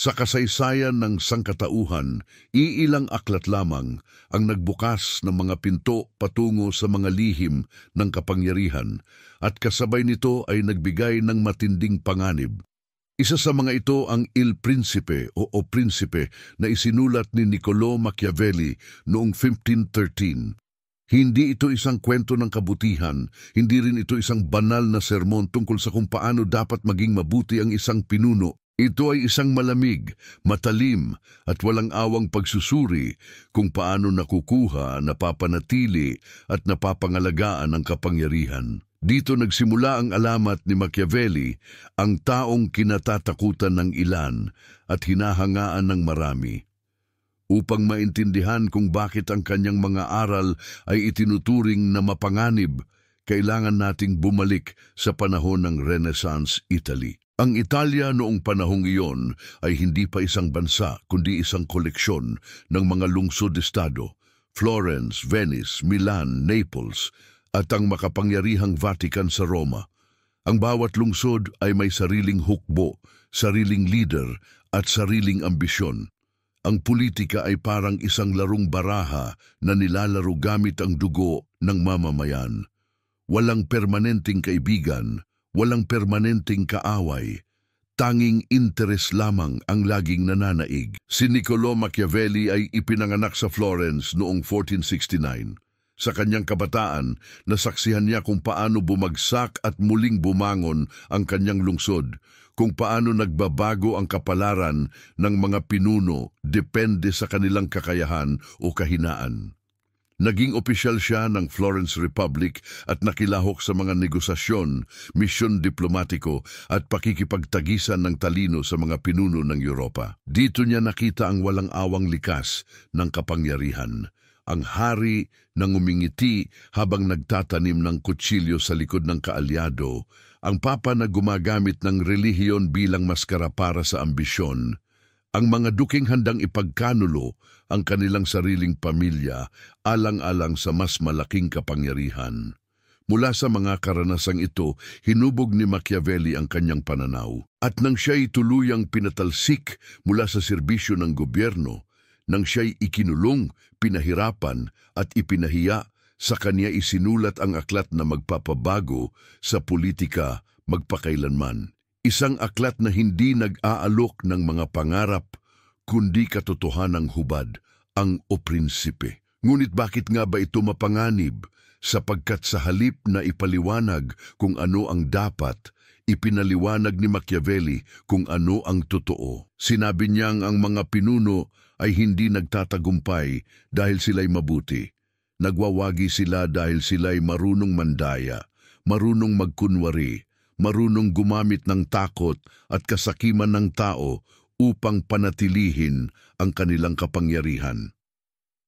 Sa kasaysayan ng sangkatauhan, iilang aklat lamang ang nagbukas ng mga pinto patungo sa mga lihim ng kapangyarihan at kasabay nito ay nagbigay ng matinding panganib. Isa sa mga ito ang Il Principe o Prinsipe na isinulat ni Niccolò Machiavelli noong 1513. Hindi ito isang kwento ng kabutihan, hindi rin ito isang banal na sermon tungkol sa kung paano dapat maging mabuti ang isang pinuno. Ito ay isang malamig, matalim at walang awang pagsusuri kung paano nakukuha, napapanatili at napapangalagaan ang kapangyarihan. Dito nagsimula ang alamat ni Machiavelli, ang taong kinatatakutan ng ilan at hinahangaan ng marami. Upang maintindihan kung bakit ang kanyang mga aral ay itinuturing na mapanganib, kailangan nating bumalik sa panahon ng Renaissance Italy. Ang Italia noong panahong iyon ay hindi pa isang bansa kundi isang koleksyon ng mga lungsod-estado, Florence, Venice, Milan, Naples at ang makapangyarihang Vatican sa Roma. Ang bawat lungsod ay may sariling hukbo, sariling leader at sariling ambisyon. Ang politika ay parang isang larong baraha na nilalaro gamit ang dugo ng mamamayan. Walang permanenteng kaibigan, walang permanenteng kaaway, tanging interes lamang ang laging nananaig. Si Niccolò Machiavelli ay ipinanganak sa Florence noong 1469. Sa kanyang kabataan, nasaksihan niya kung paano bumagsak at muling bumangon ang kanyang lungsod, kung paano nagbabago ang kapalaran ng mga pinuno depende sa kanilang kakayahan o kahinaan. Naging opisyal siya ng Florence Republic at nakilahok sa mga negosasyon, misyon diplomatiko at pakikipagtagisan ng talino sa mga pinuno ng Europa. Dito niya nakita ang walang awang likas ng kapangyarihan. Ang hari na ngumingiti habang nagtatanim ng kutsilyo sa likod ng kaalyado, ang papa na gumagamit ng relihiyon bilang maskara para sa ambisyon, ang mga duking handang ipagkanulo ang kanilang sariling pamilya alang-alang sa mas malaking kapangyarihan. Mula sa mga karanasang ito, hinubog ni Machiavelli ang kanyang pananaw. At nang siya'y tuluyang pinatalsik mula sa serbisyo ng gobyerno, nang siya'y ikinulong, pinahirapan at ipinahiya, sa kanya isinulat ang aklat na magpapabago sa politika magpakailanman. Isang aklat na hindi nag-aalok ng mga pangarap, kundi katotohanang hubad, ang O Prinsipe. Ngunit bakit nga ba ito mapanganib? Sapagkat sa halip na ipaliwanag kung ano ang dapat, ipinaliwanag ni Machiavelli kung ano ang totoo. Sinabi niyang ang mga pinuno ay hindi nagtatagumpay dahil sila'y mabuti. Nagwawagi sila dahil sila'y marunong mandaya, marunong magkunwari, marunong gumamit ng takot at kasakiman ng tao upang panatilihin ang kanilang kapangyarihan.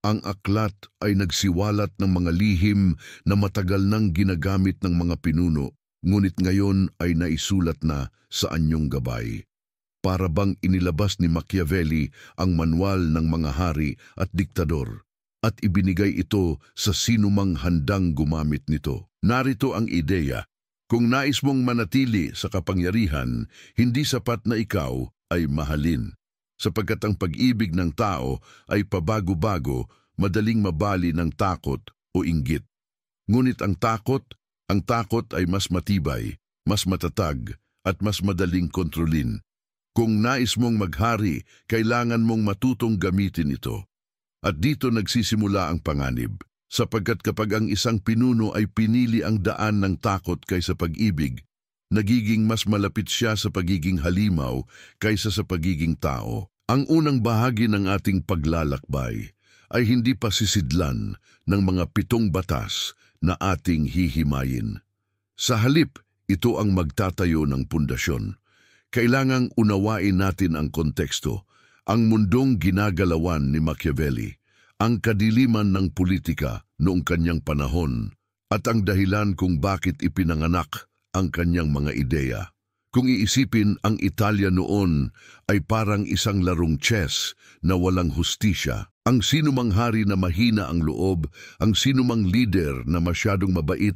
Ang aklat ay nagsiwalat ng mga lihim na matagal nang ginagamit ng mga pinuno, ngunit ngayon ay naisulat na sa anyong gabay. Para bang inilabas ni Machiavelli ang manual ng mga hari at diktador, at ibinigay ito sa sinumang handang gumamit nito. Narito ang ideya. Kung nais mong manatili sa kapangyarihan, hindi sapat na ikaw ay mahalin. Sapagkat ang pag-ibig ng tao ay pabago-bago, madaling mabali ng takot o inggit. Ngunit ang takot ay mas matibay, mas matatag, at mas madaling kontrolin. Kung nais mong maghari, kailangan mong matutong gamitin ito. At dito nagsisimula ang panganib. Sapagkat kapag ang isang pinuno ay pinili ang daan ng takot kaysa pag-ibig, nagiging mas malapit siya sa pagiging halimaw kaysa sa pagiging tao. Ang unang bahagi ng ating paglalakbay ay hindi pa sisidlan ng mga 7 batas na ating hihimayin. Sa halip, ito ang magtatayo ng pundasyon. Kailangang unawain natin ang konteksto, ang mundong ginagalawan ni Machiavelli, ang kadiliman ng politika noong kanyang panahon, at ang dahilan kung bakit ipinanganak ang kanyang mga ideya. Kung iisipin, ang Italia noon ay parang isang larong chess na walang hustisya. Ang sinumang hari na mahina ang loob, ang sinumang leader na masyadong mabait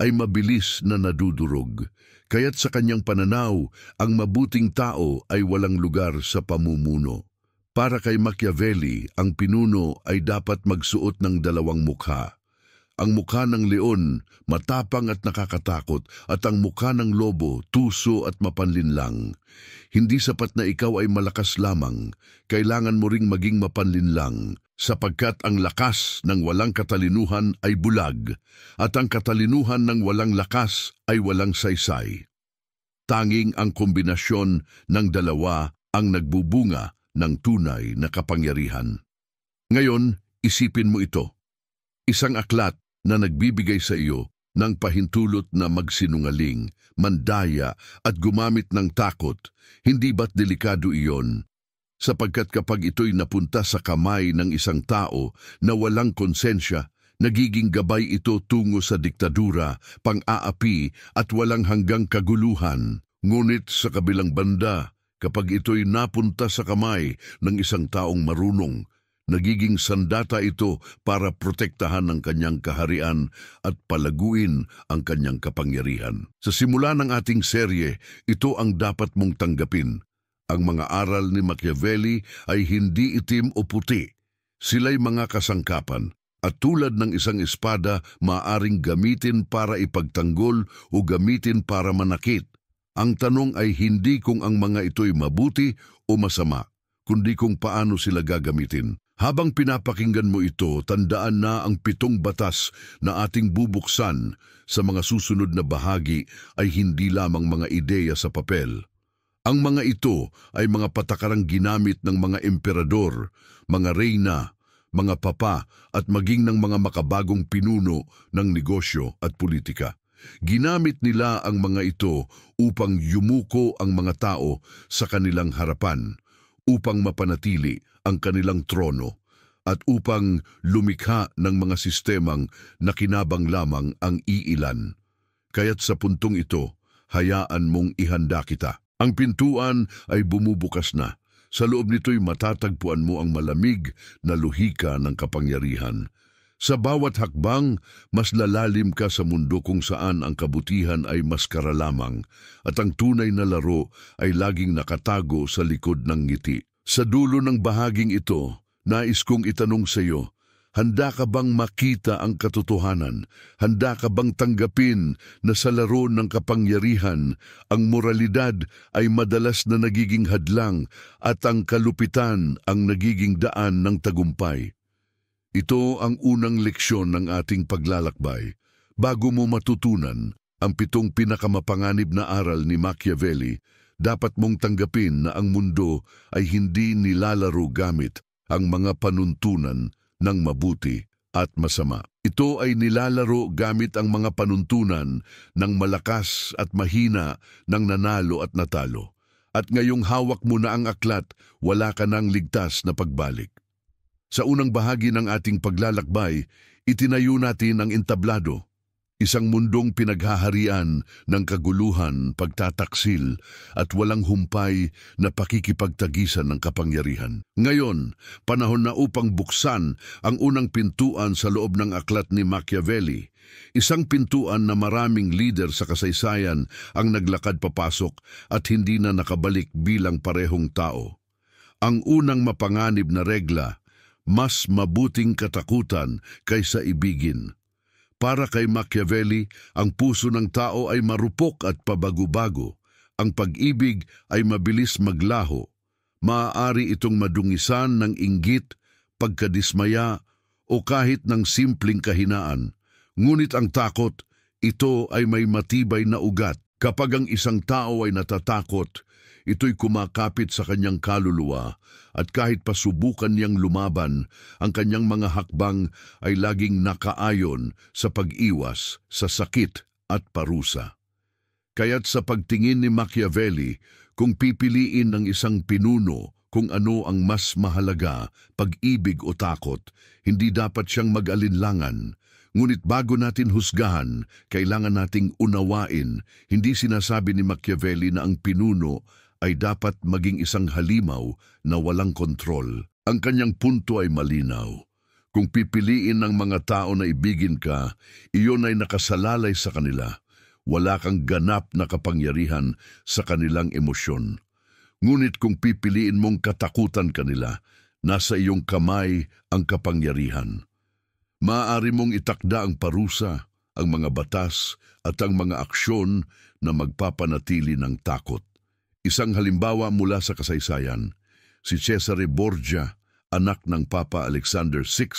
ay mabilis na nadudurog. Kaya't sa kanyang pananaw, ang mabuting tao ay walang lugar sa pamumuno. Para kay Machiavelli, ang pinuno ay dapat magsuot ng dalawang mukha. Ang mukha ng leon, matapang at nakakatakot, at ang mukha ng lobo, tuso at mapanlinlang. Hindi sapat na ikaw ay malakas lamang, kailangan mo ring maging mapanlinlang, sapagkat ang lakas ng walang katalinuhan ay bulag, at ang katalinuhan ng walang lakas ay walang saysay. Tanging ang kombinasyon ng dalawa ang nagbubunga ng tunay na kapangyarihan. Ngayon, isipin mo ito. Isang aklat na nagbibigay sa iyo ng pahintulot na magsinungaling, mandaya at gumamit ng takot, hindi ba't delikado iyon? Sapagkat kapag ito'y napunta sa kamay ng isang tao na walang konsensya, nagiging gabay ito tungo sa diktadura, pang-aapi at walang hanggang kaguluhan. Ngunit sa kabilang banda, kapag ito'y napunta sa kamay ng isang taong marunong, nagiging sandata ito para protektahan ang kanyang kaharian at palaguin ang kanyang kapangyarihan. Sa simula ng ating serye, ito ang dapat mong tanggapin. Ang mga aral ni Machiavelli ay hindi itim o puti. Sila'y mga kasangkapan at tulad ng isang espada, maaring gamitin para ipagtanggol o gamitin para manakit. Ang tanong ay hindi kung ang mga ito'y mabuti o masama, kundi kung paano sila gagamitin. Habang pinapakinggan mo ito, tandaan na ang 7 batas na ating bubuksan sa mga susunod na bahagi ay hindi lamang mga ideya sa papel. Ang mga ito ay mga patakarang ginamit ng mga emperador, mga reyna, mga papa at maging ng mga makabagong pinuno ng negosyo at politika. Ginamit nila ang mga ito upang yumuko ang mga tao sa kanilang harapan, upang mapanatili ang kanilang trono, at upang lumikha ng mga sistemang nakinabang lamang ang iilan. Kaya't sa puntong ito, hayaan mong ihanda kita. Ang pintuan ay bumubukas na. Sa loob nito'y matatagpuan mo ang malamig na luhika ng kapangyarihan. Sa bawat hakbang, mas lalalim ka sa mundo kung saan ang kabutihan ay maskara lamang at ang tunay na laro ay laging nakatago sa likod ng ngiti. Sa dulo ng bahaging ito, nais kong itanong sa iyo, handa ka bang makita ang katotohanan? Handa ka bang tanggapin na sa laro ng kapangyarihan, ang moralidad ay madalas na nagiging hadlang at ang kalupitan ang nagiging daan ng tagumpay? Ito ang unang leksyon ng ating paglalakbay. Bago mo matutunan ang 7 pinakamapanganib na aral ni Machiavelli, dapat mong tanggapin na ang mundo ay hindi nilalaro gamit ang mga panuntunan ng mabuti at masama. Ito ay nilalaro gamit ang mga panuntunan ng malakas at mahina, ng nanalo at natalo. At ngayong hawak mo na ang aklat, wala ka nang ligtas na pagbalik. Sa unang bahagi ng ating paglalakbay, itinayo natin ang entablado, isang mundong pinaghaharian ng kaguluhan, pagtataksil at walang humpay na pakikipagtagisan ng kapangyarihan. Ngayon, panahon na upang buksan ang unang pintuan sa loob ng aklat ni Machiavelli, isang pintuan na maraming lider sa kasaysayan ang naglakad papasok at hindi na nakabalik bilang parehong tao. Ang unang mapanganib na regla, mas mabuting katakutan kaysa ibigin. Para kay Machiavelli, ang puso ng tao ay marupok at pabago-bago. Ang pag-ibig ay mabilis maglaho. Maaari itong madungisan ng inggit, pagkadismaya, o kahit ng simpleng kahinaan. Ngunit ang takot, ito ay may matibay na ugat. Kapag ang isang tao ay natatakot, ito'y kumakapit sa kanyang kaluluwa at kahit pasubukan niyang lumaban, ang kanyang mga hakbang ay laging nakaayon sa pag-iwas sa sakit at parusa. Kaya't sa pagtingin ni Machiavelli, kung pipiliin ng isang pinuno kung ano ang mas mahalaga, pag-ibig o takot, hindi dapat siyang mag-alinlangan. Ngunit bago natin husgahan, kailangan nating unawain, hindi sinasabi ni Machiavelli na ang pinuno ay dapat maging isang halimaw na walang kontrol. Ang kanyang punto ay malinaw. Kung pipiliin ng mga tao na ibigin ka, iyon ay nakasalalay sa kanila. Wala kang ganap na kapangyarihan sa kanilang emosyon. Ngunit kung pipiliin mong katakutan kanila, nasa iyong kamay ang kapangyarihan. Maaari mong itakda ang parusa, ang mga batas at ang mga aksyon na magpapanatili ng takot. Isang halimbawa mula sa kasaysayan, si Cesare Borgia, anak ng Papa Alexander VI,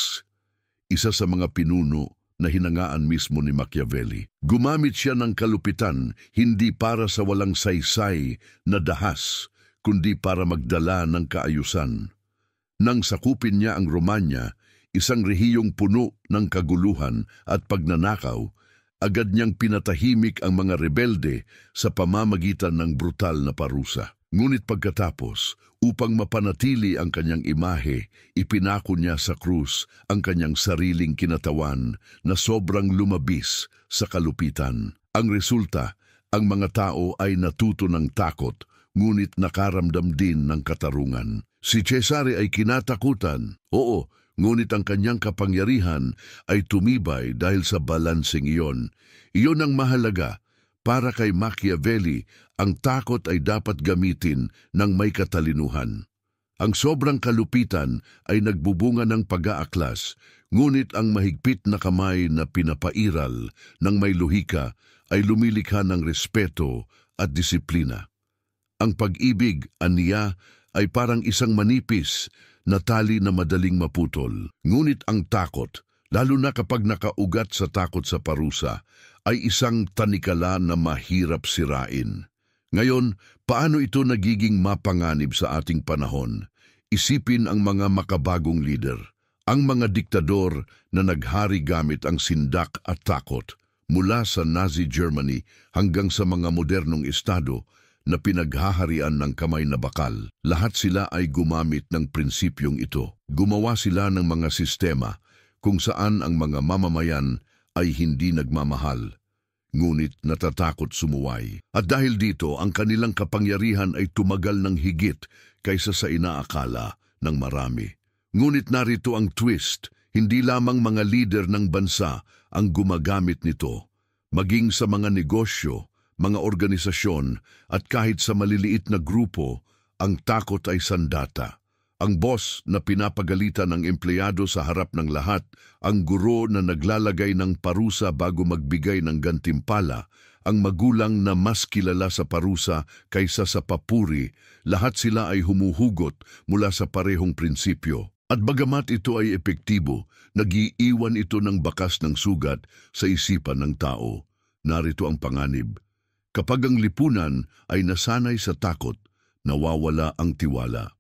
isa sa mga pinuno na hinangaan mismo ni Machiavelli. Gumamit siya ng kalupitan hindi para sa walang saysay na dahas, kundi para magdala ng kaayusan. Nang sakupin niya ang Romanya, isang rehiyong puno ng kaguluhan at pagnanakaw, agad niyang pinatahimik ang mga rebelde sa pamamagitan ng brutal na parusa. Ngunit pagkatapos, upang mapanatili ang kanyang imahe, ipinako niya sa krus ang kanyang sariling kinatawan na sobrang lumabis sa kalupitan. Ang resulta, ang mga tao ay natuto ng takot, ngunit nakaramdam din ng katarungan. Si Cesare ay kinatakutan, oo, ngunit ang kanyang kapangyarihan ay tumibay dahil sa balanseng iyon. Iyon ang mahalaga. Para kay Machiavelli, ang takot ay dapat gamitin ng may katalinuhan. Ang sobrang kalupitan ay nagbubunga ng pag-aaklas, ngunit ang mahigpit na kamay na pinapairal ng may luhika ay lumilikha ng respeto at disiplina. Ang pag-ibig, aniya, ay parang isang manipis na tali na madaling maputol. Ngunit ang takot, lalo na kapag nakaugat sa takot sa parusa, ay isang tanikala na mahirap sirain. Ngayon, paano ito nagiging mapanganib sa ating panahon? Isipin ang mga makabagong leader, ang mga diktador na naghari gamit ang sindak at takot, mula sa Nazi Germany hanggang sa mga modernong estado na pinaghaharian ng kamay na bakal. Lahat sila ay gumamit ng prinsipyong ito. Gumawa sila ng mga sistema kung saan ang mga mamamayan ay hindi nagmamahal, ngunit natatakot sumuway. At dahil dito, ang kanilang kapangyarihan ay tumagal ng higit kaysa sa inaakala ng marami. Ngunit narito ang twist, hindi lamang mga lider ng bansa ang gumagamit nito, maging sa mga negosyo, mga organisasyon at kahit sa maliliit na grupo, ang takot ay sandata. Ang boss na pinapagalitan ng empleyado sa harap ng lahat, ang guro na naglalagay ng parusa bago magbigay ng gantimpala, ang magulang na mas kilala sa parusa kaysa sa papuri, lahat sila ay humuhugot mula sa parehong prinsipyo. At bagamat ito ay epektibo, nag-iiwan ito ng bakas ng sugat sa isipan ng tao. Narito ang panganib. Kapag ang lipunan ay nasanay sa takot, nawawala ang tiwala.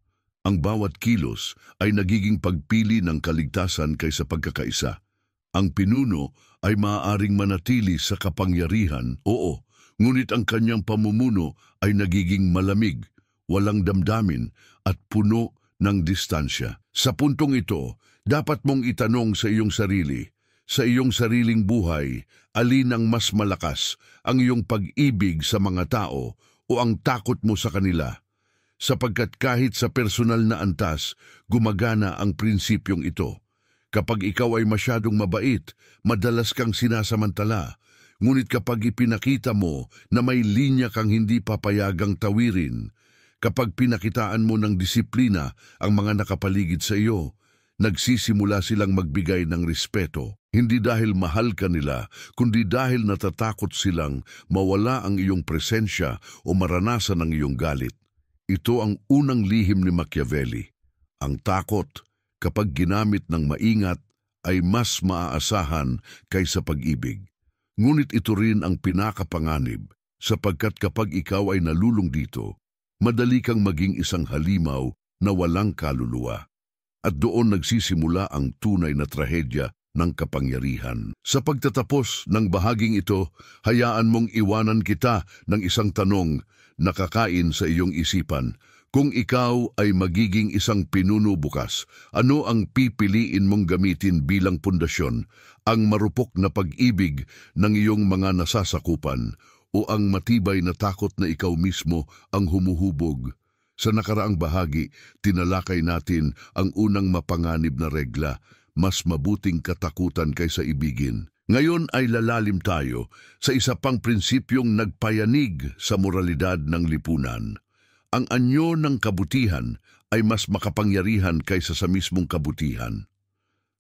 Ang bawat kilos ay nagiging pagpili ng kaligtasan kaysa pagkakaisa. Ang pinuno ay maaaring manatili sa kapangyarihan, oo, ngunit ang kanyang pamumuno ay nagiging malamig, walang damdamin at puno ng distansya. Sa puntong ito, dapat mong itanong sa iyong sarili, sa iyong sariling buhay, alin ang mas malakas, ang iyong pag-ibig sa mga tao o ang takot mo sa kanila? Sapagkat kahit sa personal na antas, gumagana ang prinsipyong ito. Kapag ikaw ay masyadong mabait, madalas kang sinasamantala. Ngunit kapag ipinakita mo na may linya kang hindi papayagang tawirin, kapag pinakitaan mo ng disiplina ang mga nakapaligid sa iyo, nagsisimula silang magbigay ng respeto. Hindi dahil mahal ka nila, kundi dahil natatakot silang mawala ang iyong presensya o maranasan ang iyong galit. Ito ang unang lihim ni Machiavelli. Ang takot, kapag ginamit ng maingat, ay mas maaasahan kaysa pag-ibig. Ngunit ito rin ang pinakapanganib, sapagkat kapag ikaw ay nalulung dito, madali kang maging isang halimaw na walang kaluluwa. At doon nagsisimula ang tunay na trahedya ng kapangyarihan. Sa pagtatapos ng bahaging ito, hayaan mong iwanan kita ng isang tanong na kakain sa iyong isipan. Kung ikaw ay magiging isang pinuno bukas, ano ang pipiliin mong gamitin bilang pundasyon? Ang marupok na pag-ibig ng iyong mga nasasakupan o ang matibay na takot na ikaw mismo ang humuhubog? Sa nakaraang bahagi, tinalakay natin ang unang mapanganib na regla, mas mabuting katakutan kaysa ibigin. Ngayon ay lalalim tayo sa isa pang prinsipyong nagpayanig sa moralidad ng lipunan. Ang anyo ng kabutihan ay mas makapangyarihan kaysa sa mismong kabutihan.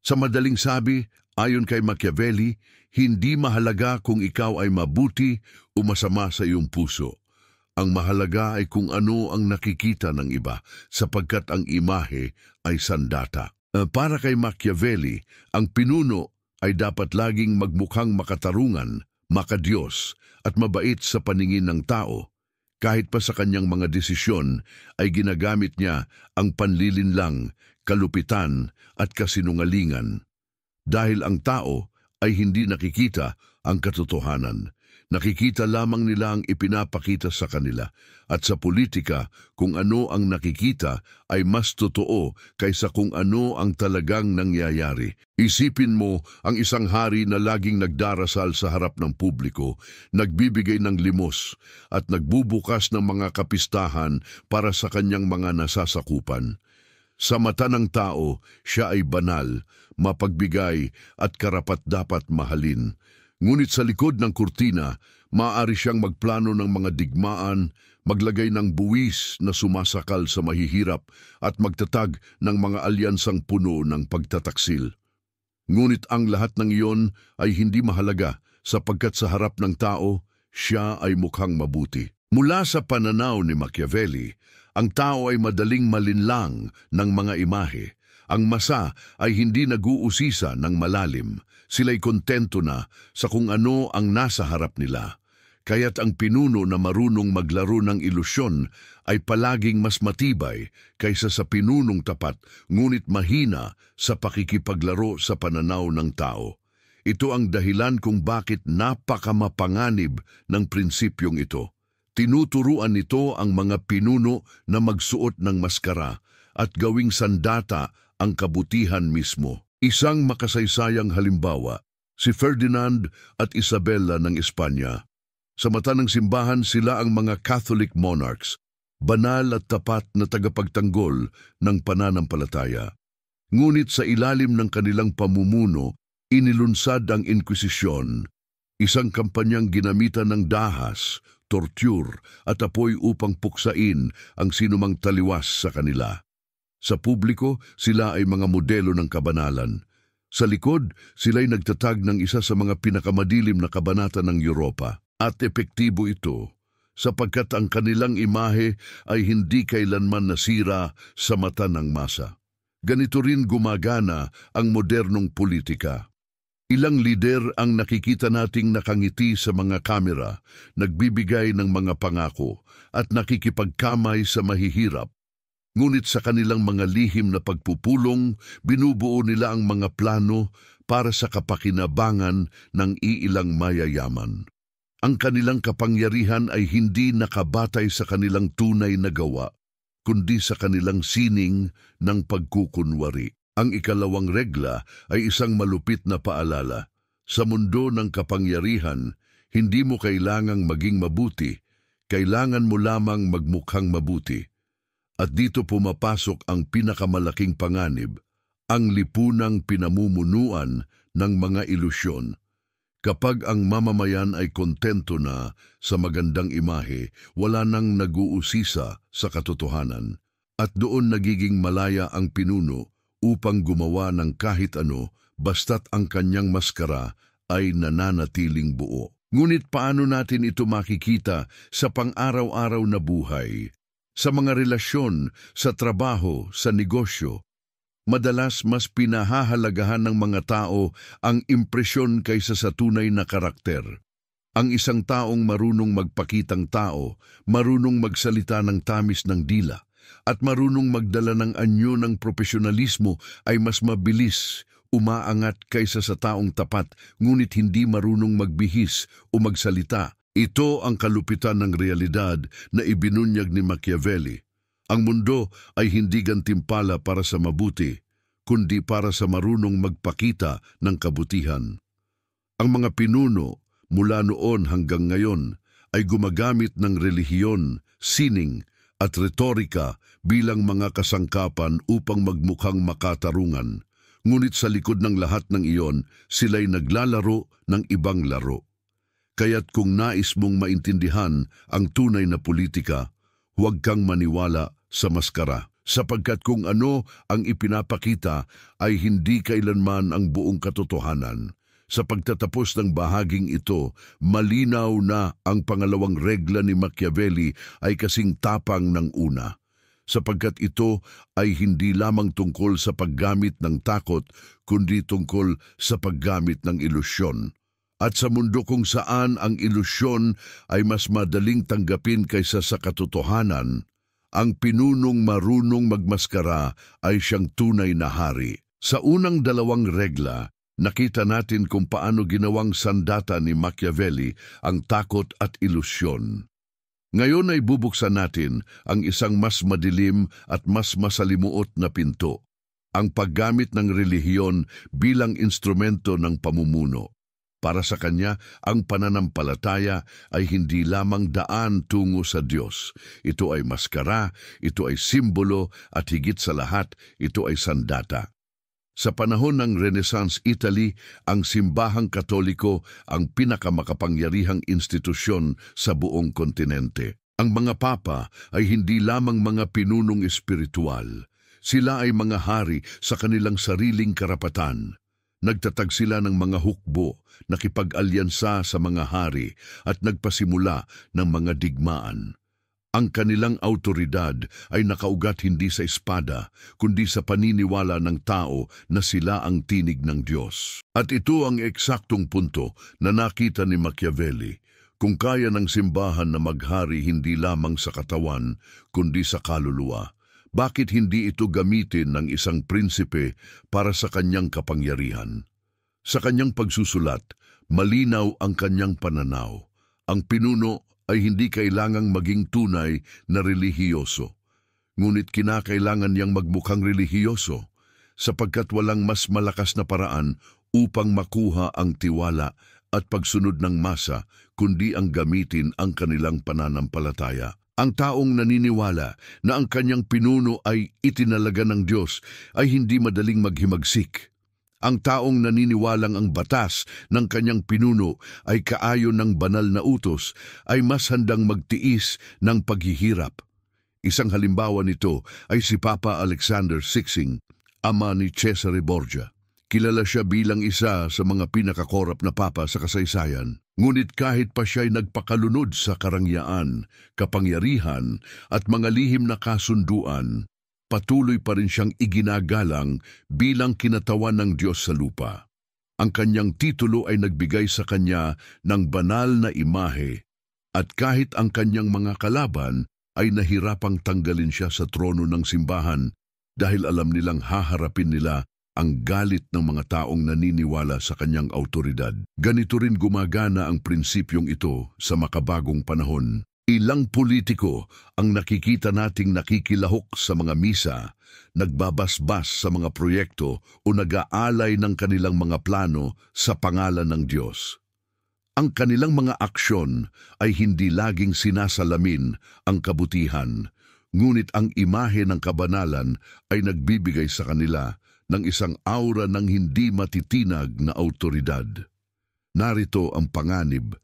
Sa madaling sabi, ayon kay Machiavelli, hindi mahalaga kung ikaw ay mabuti o masama sa iyong puso. Ang mahalaga ay kung ano ang nakikita ng iba, sapagkat ang imahe ay sandata. Para kay Machiavelli, ang pinuno ay dapat laging magmukhang makatarungan, makadiyos at mabait sa paningin ng tao. Kahit pa sa kanyang mga desisyon ay ginagamit niya ang panlilinlang, kalupitan at kasinungalingan. Dahil ang tao ay hindi nakikita ang katotohanan. Nakikita lamang nila ang ipinapakita sa kanila, at sa politika kung ano ang nakikita ay mas totoo kaysa kung ano ang talagang nangyayari. Isipin mo ang isang hari na laging nagdarasal sa harap ng publiko, nagbibigay ng limos at nagbubukas ng mga kapistahan para sa kanyang mga nasasakupan. Sa mata ng tao, siya ay banal, mapagbigay at karapat-dapat mahalin. Ngunit sa likod ng kurtina, maaari siyang magplano ng mga digmaan, maglagay ng buwis na sumasakal sa mahihirap at magtatag ng mga alyansang puno ng pagtataksil. Ngunit ang lahat ng iyon ay hindi mahalaga sapagkat sa harap ng tao, siya ay mukhang mabuti. Mula sa pananaw ni Machiavelli, ang tao ay madaling malinlang ng mga imahe. Ang masa ay hindi nag-uusisa ng malalim. Sila'y kontento na sa kung ano ang nasa harap nila. Kaya't ang pinuno na marunong maglaro ng ilusyon ay palaging mas matibay kaysa sa pinunong tapat ngunit mahina sa pakikipaglaro sa pananaw ng tao. Ito ang dahilan kung bakit napakamapanganib ng prinsipyong ito. Tinuturuan nito ang mga pinuno na magsuot ng maskara at gawing sandata ang kabutihan mismo. Isang makasaysayang halimbawa, si Ferdinand at Isabella ng Espanya. Sa mata ng simbahan, sila ang mga Catholic monarchs, banal at tapat na tagapagtanggol ng pananampalataya. Ngunit sa ilalim ng kanilang pamumuno, inilunsad ang Inquisisyon, isang kampanyang ginamitan ng dahas, torture at apoy upang puksain ang sinumang taliwas sa kanila. Sa publiko, sila ay mga modelo ng kabanalan. Sa likod, sila'y nagtatag ng isa sa mga pinakamadilim na kabanata ng Europa. At epektibo ito, sapagkat ang kanilang imahe ay hindi kailanman nasira sa mata ng masa. Ganito rin gumagana ang modernong politika. Ilang lider ang nakikita nating nakangiti sa mga kamera, nagbibigay ng mga pangako, at nakikipagkamay sa mahihirap. Ngunit sa kanilang mga lihim na pagpupulong, binubuo nila ang mga plano para sa kapakinabangan ng iilang mayayaman. Ang kanilang kapangyarihan ay hindi nakabatay sa kanilang tunay na gawa, kundi sa kanilang sining ng pagkukunwari. Ang ikalawang regla ay isang malupit na paalala. Sa mundo ng kapangyarihan, hindi mo kailangang maging mabuti, kailangan mo lamang magmukhang mabuti. At dito pumapasok ang pinakamalaking panganib, ang lipunang pinamumunuan ng mga ilusyon. Kapag ang mamamayan ay kontento na sa magandang imahe, wala nang nag-uusisa sa katotohanan. At doon nagiging malaya ang pinuno upang gumawa ng kahit ano basta't ang kanyang maskara ay nananatiling buo. Ngunit paano natin ito makikita sa pang-araw-araw na buhay? Sa mga relasyon, sa trabaho, sa negosyo, madalas mas pinahahalagahan ng mga tao ang impresyon kaysa sa tunay na karakter. Ang isang taong marunong magpakitang tao, marunong magsalita ng tamis ng dila, at marunong magdala ng anyo ng profesionalismo ay mas mabilis, umaangat kaysa sa taong tapat ngunit hindi marunong magbihis o magsalita. Ito ang kalupitan ng realidad na ibinunyag ni Machiavelli. Ang mundo ay hindi gantimpala para sa mabuti, kundi para sa marunong magpakita ng kabutihan. Ang mga pinuno mula noon hanggang ngayon ay gumagamit ng relihiyon, sining at retorika bilang mga kasangkapan upang magmukhang makatarungan. Ngunit sa likod ng lahat ng iyon, sila'y naglalaro ng ibang laro. Kaya't kung nais mong maintindihan ang tunay na politika, huwag kang maniwala sa maskara. Sapagkat kung ano ang ipinapakita ay hindi kailanman ang buong katotohanan. Sa pagtatapos ng bahaging ito, malinaw na ang pangalawang regla ni Machiavelli ay kasing tapang ng una. Sapagkat ito ay hindi lamang tungkol sa paggamit ng takot, kundi tungkol sa paggamit ng ilusyon. At sa mundo kung saan ang ilusyon ay mas madaling tanggapin kaysa sa katotohanan, ang pinunong marunong magmaskara ay siyang tunay na hari. Sa unang dalawang regla, nakita natin kung paano ginawang sandata ni Machiavelli ang takot at ilusyon. Ngayon ay bubuksan natin ang isang mas madilim at mas masalimuot na pinto, ang paggamit ng relihiyon bilang instrumento ng pamumuno. Para sa kanya, ang pananampalataya ay hindi lamang daan tungo sa Diyos. Ito ay maskara, ito ay simbolo, at higit sa lahat, ito ay sandata. Sa panahon ng Renaissance Italy, ang simbahang Katoliko ang pinakamakapangyarihang institusyon sa buong kontinente. Ang mga papa ay hindi lamang mga pinunong espiritual. Sila ay mga hari sa kanilang sariling karapatan. Nagtatag sila ng mga hukbo, nakipag-alyansa sa mga hari at nagpasimula ng mga digmaan. Ang kanilang autoridad ay nakaugat hindi sa espada, kundi sa paniniwala ng tao na sila ang tinig ng Diyos. At ito ang eksaktong punto na nakita ni Machiavelli. Kung kaya ng simbahan na maghari hindi lamang sa katawan, kundi sa kaluluwa, bakit hindi ito gamitin ng isang prinsipe para sa kanyang kapangyarihan? Sa kanyang pagsusulat, malinaw ang kanyang pananaw. Ang pinuno ay hindi kailangang maging tunay na relihiyoso. Ngunit kinakailangan niyang magmukhang relihiyoso sapagkat walang mas malakas na paraan upang makuha ang tiwala at pagsunod ng masa kundi ang gamitin ang kanilang pananampalataya. Ang taong naniniwala na ang kanyang pinuno ay itinalaga ng Diyos ay hindi madaling maghimagsik. Ang taong naniniwalang ang batas ng kanyang pinuno ay kaayon ng banal na utos ay mas handang magtiis ng paghihirap. Isang halimbawa nito ay si Papa Alexander Sixing, ama ni Cesare Borgia. Kilala siya bilang isa sa mga pinakakorap na papa sa kasaysayan. Ngunit kahit pa siya'y nagpakalunod sa karangyaan, kapangyarihan at mga lihim na kasunduan, patuloy pa rin siyang iginagalang bilang kinatawan ng Diyos sa lupa. Ang kanyang titulo ay nagbigay sa kanya ng banal na imahe at kahit ang kanyang mga kalaban ay nahirapang tanggalin siya sa trono ng simbahan dahil alam nilang haharapin nila ang galit ng mga taong naniniwala sa kanyang autoridad. Ganito rin gumagana ang prinsipyong ito sa makabagong panahon. Ilang politiko ang nakikita nating nakikilahok sa mga misa, nagbabasbas sa mga proyekto o nag-aalay ng kanilang mga plano sa pangalan ng Diyos. Ang kanilang mga aksyon ay hindi laging sinasalamin ang kabutihan, ngunit ang imahe ng kabanalan ay nagbibigay sa kanila ng isang aura ng hindi matitinag na autoridad. Narito ang panganib,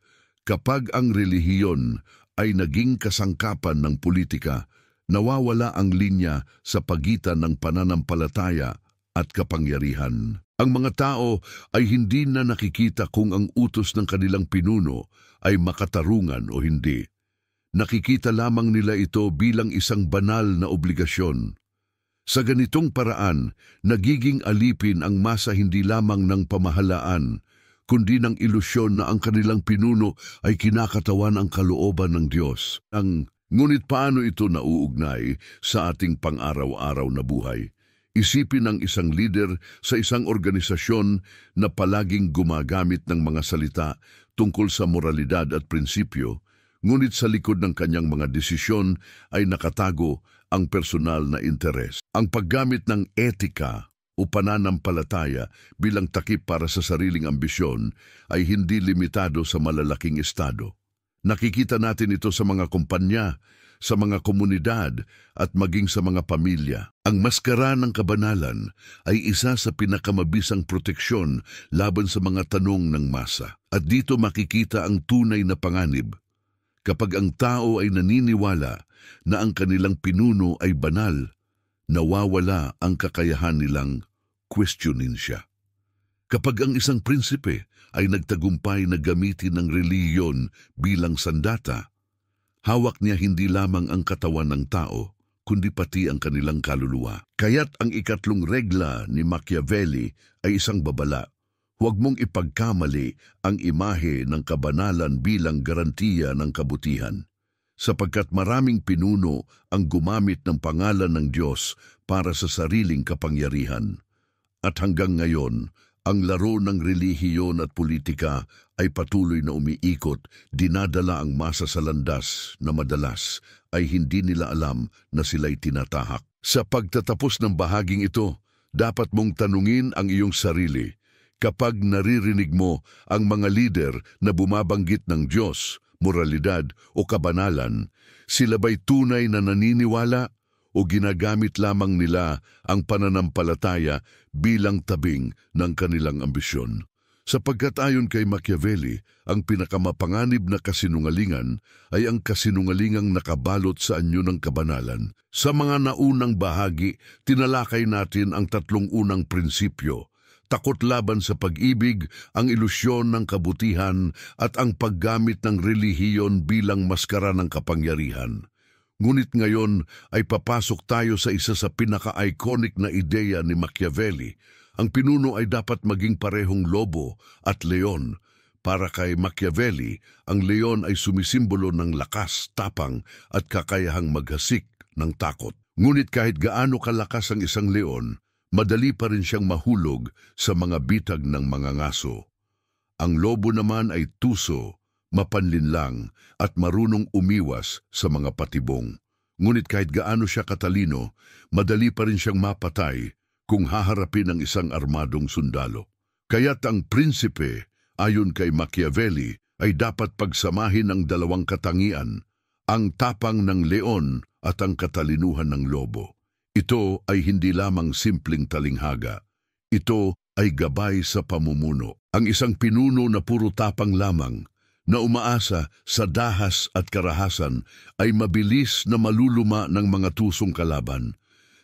kapag ang relihiyon ay naging kasangkapan ng politika, nawawala ang linya sa pagitan ng pananampalataya at kapangyarihan. Ang mga tao ay hindi na nakikita kung ang utos ng kanilang pinuno ay makatarungan o hindi. Nakikita lamang nila ito bilang isang banal na obligasyon. Sa ganitong paraan, nagiging alipin ang masa hindi lamang ng pamahalaan, kundi ng ilusyon na ang kanilang pinuno ay kinakatawan ang kalooban ng Diyos. Ngunit paano ito nauugnay sa ating pang-araw-araw na buhay? Isipin ng isang leader sa isang organisasyon na palaging gumagamit ng mga salita tungkol sa moralidad at prinsipyo, ngunit sa likod ng kanyang mga desisyon ay nakatago ang personal na interes. Ang paggamit ng etika o pananampalataya bilang takip para sa sariling ambisyon ay hindi limitado sa malalaking estado. Nakikita natin ito sa mga kumpanya, sa mga komunidad at maging sa mga pamilya. Ang maskara ng kabanalan ay isa sa pinakamabisang proteksyon laban sa mga tanong ng masa. At dito makikita ang tunay na panganib. Kapag ang tao ay naniniwala na ang kanilang pinuno ay banal, nawawala ang kakayahan nilang questionin siya. Kapag ang isang prinsipe ay nagtagumpay na gamitin ng relihiyon bilang sandata, hawak niya hindi lamang ang katawan ng tao, kundi pati ang kanilang kaluluwa. Kaya't ang ikatlong regla ni Machiavelli ay isang babala. Huwag mong ipagkamali ang imahe ng kabanalan bilang garantiya ng kabutihan, sapagkat maraming pinuno ang gumamit ng pangalan ng Diyos para sa sariling kapangyarihan. At hanggang ngayon, ang laro ng relihiyon at politika ay patuloy na umiikot, dinadala ang masa sa landas na madalas ay hindi nila alam na sila'y tinatahak. Sa pagtatapos ng bahaging ito, dapat mong tanungin ang iyong sarili. Kapag naririnig mo ang mga lider na bumabanggit ng Diyos, moralidad o kabanalan, sila ba'y tunay na naniniwala o ginagamit lamang nila ang pananampalataya bilang tabing ng kanilang ambisyon? Sapagkat ayon kay Machiavelli, ang pinakamapanganib na kasinungalingan ay ang kasinungalingang nakabalot sa anyo ng kabanalan. Sa mga naunang bahagi, tinalakay natin ang tatlong unang prinsipyo: takot laban sa pag-ibig, ang ilusyon ng kabutihan, at ang paggamit ng relihiyon bilang maskara ng kapangyarihan. Ngunit ngayon ay papasok tayo sa isa sa pinaka-iconic na ideya ni Machiavelli. Ang pinuno ay dapat maging parehong lobo at leon. Para kay Machiavelli, ang leon ay sumisimbolo ng lakas, tapang at kakayahang maghasik ng takot. Ngunit kahit gaano kalakas ang isang leon, madali pa rin siyang mahulog sa mga bitag ng mga ngaso. Ang lobo naman ay tuso, mapanlinlang at marunong umiwas sa mga patibong. Ngunit kahit gaano siya katalino, madali pa rin siyang mapatay kung haharapin ang isang armadong sundalo. Kaya't ang prinsipe, ayon kay Machiavelli, ay dapat pagsamahin ang dalawang katangian, ang tapang ng leon at ang katalinuhan ng lobo. Ito ay hindi lamang simpleng talinghaga. Ito ay gabay sa pamumuno. Ang isang pinuno na puro tapang lamang, na umaasa sa dahas at karahasan, ay mabilis na maluluma ng mga tusong kalaban.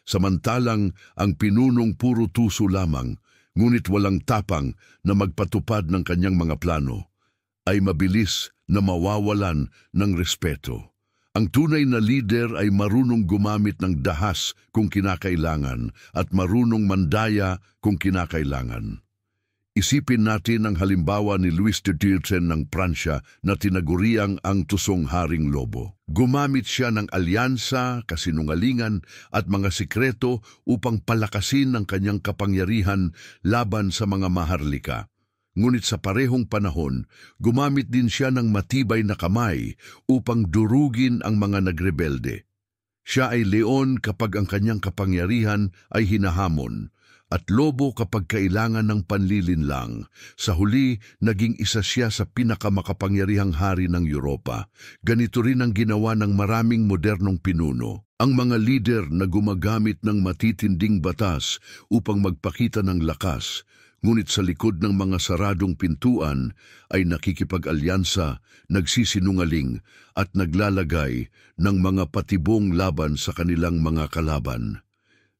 Samantalang ang pinunong puro tuso lamang, ngunit walang tapang na magpatupad ng kanyang mga plano, ay mabilis na mawawalan ng respeto. Ang tunay na lider ay marunong gumamit ng dahas kung kinakailangan at marunong mandaya kung kinakailangan. Isipin natin ang halimbawa ni Louis XIII ng Pransya na tinaguriang ang tusong haring lobo. Gumamit siya ng alyansa, kasinungalingan at mga sikreto upang palakasin ang kanyang kapangyarihan laban sa mga maharlika. Ngunit sa parehong panahon, gumamit din siya ng matibay na kamay upang durugin ang mga nagrebelde. Siya ay leon kapag ang kanyang kapangyarihan ay hinahamon, at lobo kapag kailangan ng panlilinlang. Sa huli, naging isa siya sa pinakamakapangyarihang hari ng Europa. Ganito rin ang ginawa ng maraming modernong pinuno. Ang mga lider na gumagamit ng matitinding batas upang magpakita ng lakas, ngunit sa likod ng mga saradong pintuan ay nakikipag-alyansa, nagsisinungaling at naglalagay ng mga patibong laban sa kanilang mga kalaban.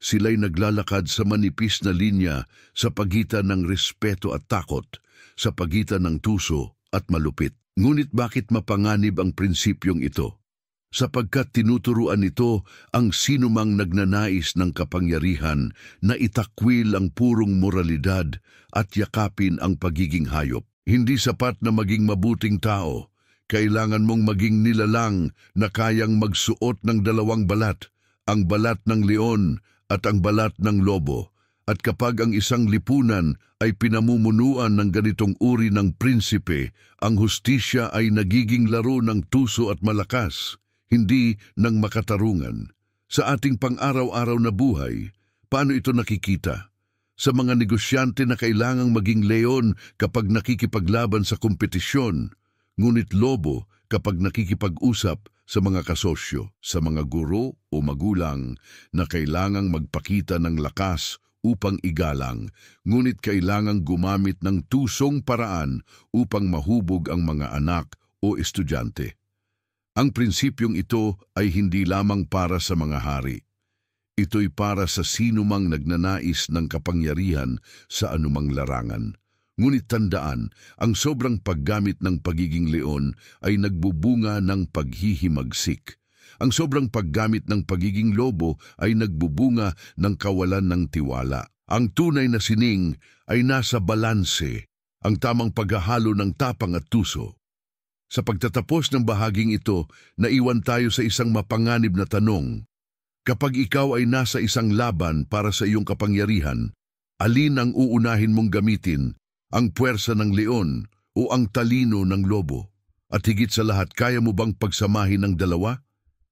Sila'y naglalakad sa manipis na linya sa pagitan ng respeto at takot, sa pagitan ng tuso at malupit. Ngunit bakit mapanganib ang prinsipyong ito? Sapagkat tinuturuan nito ang sinumang nagnanais ng kapangyarihan na itakwil ang purong moralidad at yakapin ang pagiging hayop. Hindi sapat na maging mabuting tao. Kailangan mong maging nilalang na kayang magsuot ng dalawang balat, ang balat ng leon at ang balat ng lobo. At kapag ang isang lipunan ay pinamumunuan ng ganitong uri ng prinsipe, ang hustisya ay nagiging laro ng tuso at malakas, hindi ng makatarungan. Sa ating pang-araw-araw na buhay, paano ito nakikita? Sa mga negosyante na kailangang maging leon kapag nakikipaglaban sa kompetisyon, ngunit lobo kapag nakikipag-usap sa mga kasosyo, sa mga guro o magulang na kailangang magpakita ng lakas upang igalang, ngunit kailangang gumamit ng tusong paraan upang mahubog ang mga anak o estudyante. Ang prinsipyong ito ay hindi lamang para sa mga hari. Ito'y para sa sinumang nagnanais ng kapangyarihan sa anumang larangan. Ngunit tandaan, ang sobrang paggamit ng pagiging leon ay nagbubunga ng paghihimagsik. Ang sobrang paggamit ng pagiging lobo ay nagbubunga ng kawalan ng tiwala. Ang tunay na sining ay nasa balanse, ang tamang paghahalo ng tapang at tuso. Sa pagtatapos ng bahaging ito, naiwan tayo sa isang mapanganib na tanong. Kapag ikaw ay nasa isang laban para sa iyong kapangyarihan, alin ang uunahin mong gamitin? Ang puwersa ng leon o ang talino ng lobo? At higit sa lahat, kaya mo bang pagsamahin ang dalawa?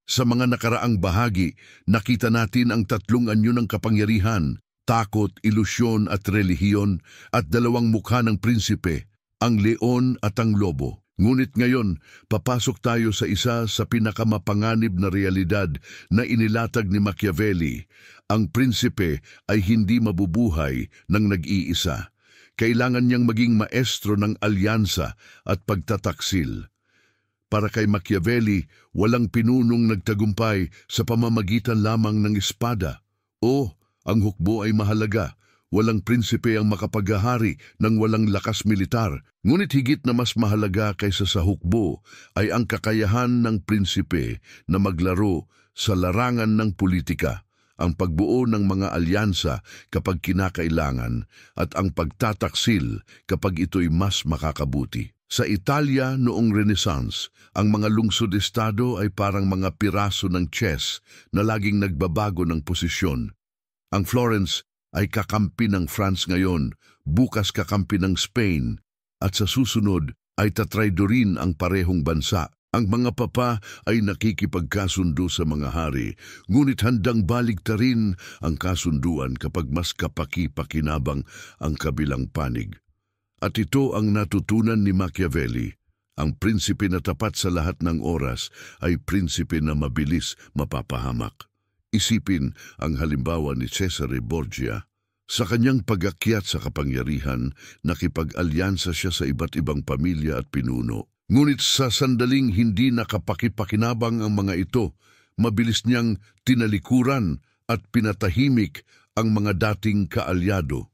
Sa mga nakaraang bahagi, nakita natin ang tatlong anyo ng kapangyarihan, takot, ilusyon at relihiyon, at dalawang mukha ng prinsipe, ang leon at ang lobo. Ngunit ngayon, papasok tayo sa isa sa pinakamapanganib na realidad na inilatag ni Machiavelli. Ang prinsipe ay hindi mabubuhay ng nag-iisa. Kailangan niyang maging maestro ng alyansa at pagtataksil. Para kay Machiavelli, walang pinunong nagtagumpay sa pamamagitan lamang ng espada. Ang hukbo ay mahalaga. Walang prinsipe ang makapaghahari ng walang lakas militar. Ngunit higit na mas mahalaga kaysa sa hukbo ay ang kakayahan ng prinsipe na maglaro sa larangan ng politika, ang pagbuo ng mga alyansa kapag kinakailangan at ang pagtataksil kapag ito'y mas makakabuti. Sa Italia noong Renaissance, ang mga lungsod-estado ay parang mga piraso ng chess na laging nagbabago ng posisyon. Ang Florence ay kakampi ng France ngayon, bukas kakampi ng Spain, at sa susunod ay tatraydorin ang parehong bansa. Ang mga papa ay nakikipagkasundo sa mga hari, ngunit handang baligtarin ang kasunduan kapag mas kapaki-pakinabang ang kabilang panig. At ito ang natutunan ni Machiavelli. Ang prinsipe na tapat sa lahat ng oras ay prinsipe na mabilis mapapahamak. Isipin ang halimbawa ni Cesare Borgia. Sa kanyang pag-akyat sa kapangyarihan, nakipag-alyansa siya sa iba't ibang pamilya at pinuno. Ngunit sa sandaling hindi nakapakipakinabang ang mga ito, mabilis niyang tinalikuran at pinatahimik ang mga dating kaalyado.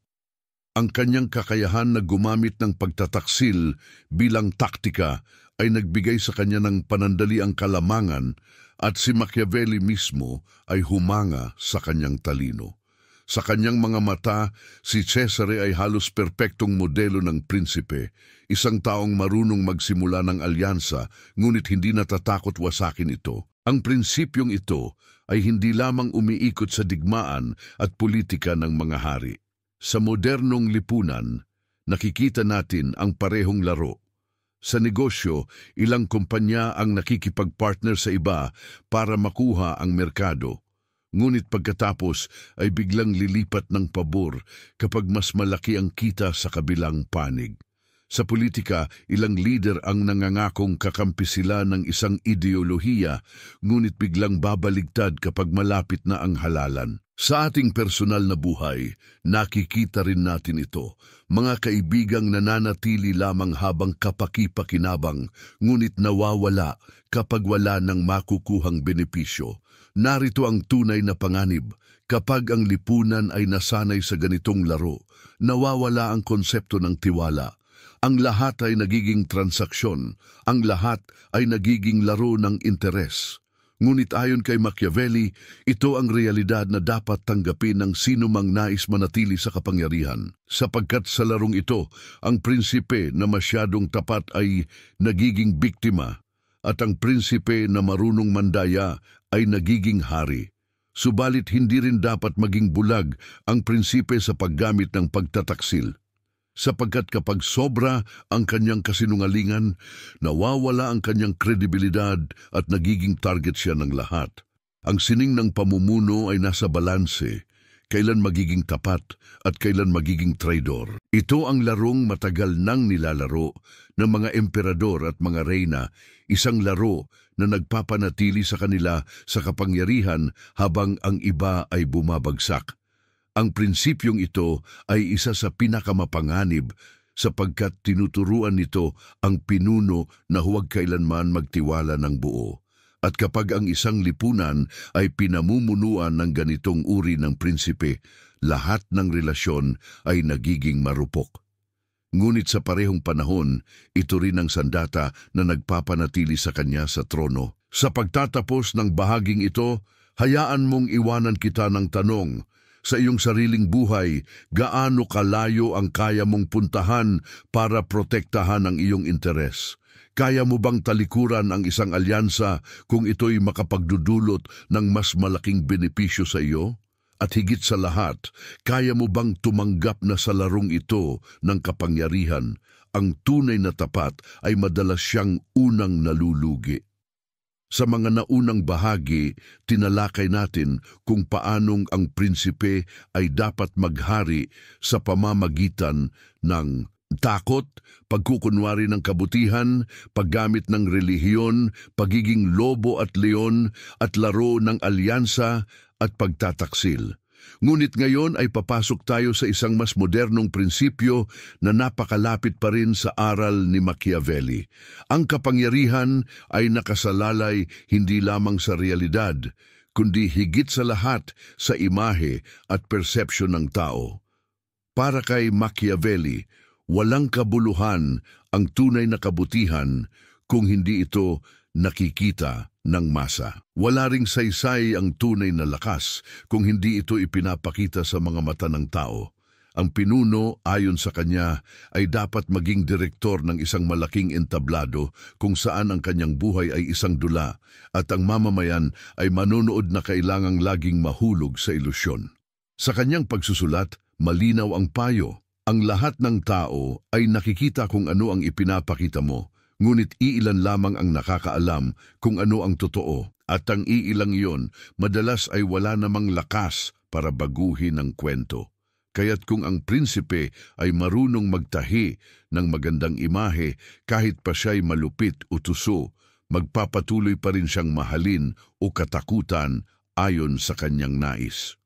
Ang kanyang kakayahan na gumamit ng pagtataksil bilang taktika ay nagbigay sa kanya ng panandaliang kalamangan at si Machiavelli mismo ay humanga sa kanyang talino. Sa kanyang mga mata, si Cesare ay halos perpektong modelo ng prinsipe, isang taong marunong magsimula ng alyansa ngunit hindi natatakot wasakin ito. Ang prinsipyong ito ay hindi lamang umiikot sa digmaan at politika ng mga hari. Sa modernong lipunan, nakikita natin ang parehong laro. Sa negosyo, ilang kumpanya ang nakikipagpartner sa iba para makuha ang merkado. Ngunit pagkatapos ay biglang lilipat ng pabor kapag mas malaki ang kita sa kabilang panig. Sa politika, ilang leader ang nangangakong kakampi sila ng isang ideolohiya, ngunit biglang babaligtad kapag malapit na ang halalan. Sa ating personal na buhay, nakikita rin natin ito. Mga kaibigang nananatili lamang habang kapaki-pakinabang, ngunit nawawala kapag wala ng makukuhang benepisyo. Narito ang tunay na panganib. Kapag ang lipunan ay nasanay sa ganitong laro, nawawala ang konsepto ng tiwala. Ang lahat ay nagiging transaksyon. Ang lahat ay nagiging laro ng interes. Ngunit ayon kay Machiavelli, ito ang realidad na dapat tanggapin ng sinumang nais manatili sa kapangyarihan. Sapagkat sa larong ito, ang prinsipe na masyadong tapat ay nagiging biktima at ang prinsipe na marunong mandaya ay nagiging hari. Subalit hindi rin dapat maging bulag ang prinsipe sa paggamit ng pagtataksil. Sapagkat kapag sobra ang kanyang kasinungalingan, nawawala ang kanyang kredibilidad at nagiging target siya ng lahat. Ang sining ng pamumuno ay nasa balanse. kailan magiging tapat at kailan magiging traidor. Ito ang larong matagal nang nilalaro ng mga emperador at mga reyna, isang laro na nagpapanatili sa kanila sa kapangyarihan habang ang iba ay bumabagsak. Ang prinsipyong ito ay isa sa pinakamapanganib sapagkat tinuturuan nito ang pinuno na huwag kailanman magtiwala ng buo. At kapag ang isang lipunan ay pinamumunuan ng ganitong uri ng prinsipe, lahat ng relasyon ay nagiging marupok. Ngunit sa parehong panahon, ito rin ang sandata na nagpapanatili sa kanya sa trono. Sa pagtatapos ng bahaging ito, hayaan mong iwanan kita ng tanong, sa iyong sariling buhay, gaano kalayo ang kaya mong puntahan para protektahan ang iyong interes? Kaya mo bang talikuran ang isang alyansa kung ito'y makapagdudulot ng mas malaking benepisyo sa iyo? At higit sa lahat, kaya mo bang tumanggap na sa larong ito ng kapangyarihan, ang tunay na tapat ay madalas siyang unang nalulugi? Sa mga naunang bahagi, tinalakay natin kung paanong ang prinsipe ay dapat maghari sa pamamagitan ng takot, pagkukunwari ng kabutihan, paggamit ng relihiyon, pagiging lobo at leon, at laro ng alyansa at pagtataksil. Ngunit ngayon ay papasok tayo sa isang mas modernong prinsipyo na napakalapit pa rin sa aral ni Machiavelli. Ang kapangyarihan ay nakasalalay hindi lamang sa realidad, kundi higit sa lahat sa imahe at persepsyon ng tao. Para kay Machiavelli, walang kabuluhan ang tunay na kabutihan kung hindi ito nakikita ng masa. Wala ring saysay ang tunay na lakas kung hindi ito ipinapakita sa mga mata ng tao. Ang pinuno, ayon sa kanya, ay dapat maging direktor ng isang malaking entablado kung saan ang kanyang buhay ay isang dula at ang mamamayan ay manonood na kailangang laging mahulog sa ilusyon. Sa kanyang pagsusulat, malinaw ang payo. Ang lahat ng tao ay nakikita kung ano ang ipinapakita mo, ngunit iilan lamang ang nakakaalam kung ano ang totoo, at ang iilang iyon madalas ay wala namang lakas para baguhin ang kwento. Kaya't kung ang prinsipe ay marunong magtahi ng magandang imahe kahit pa siya'y malupit o tuso, magpapatuloy pa rin siyang mahalin o katakutan ayon sa kanyang nais.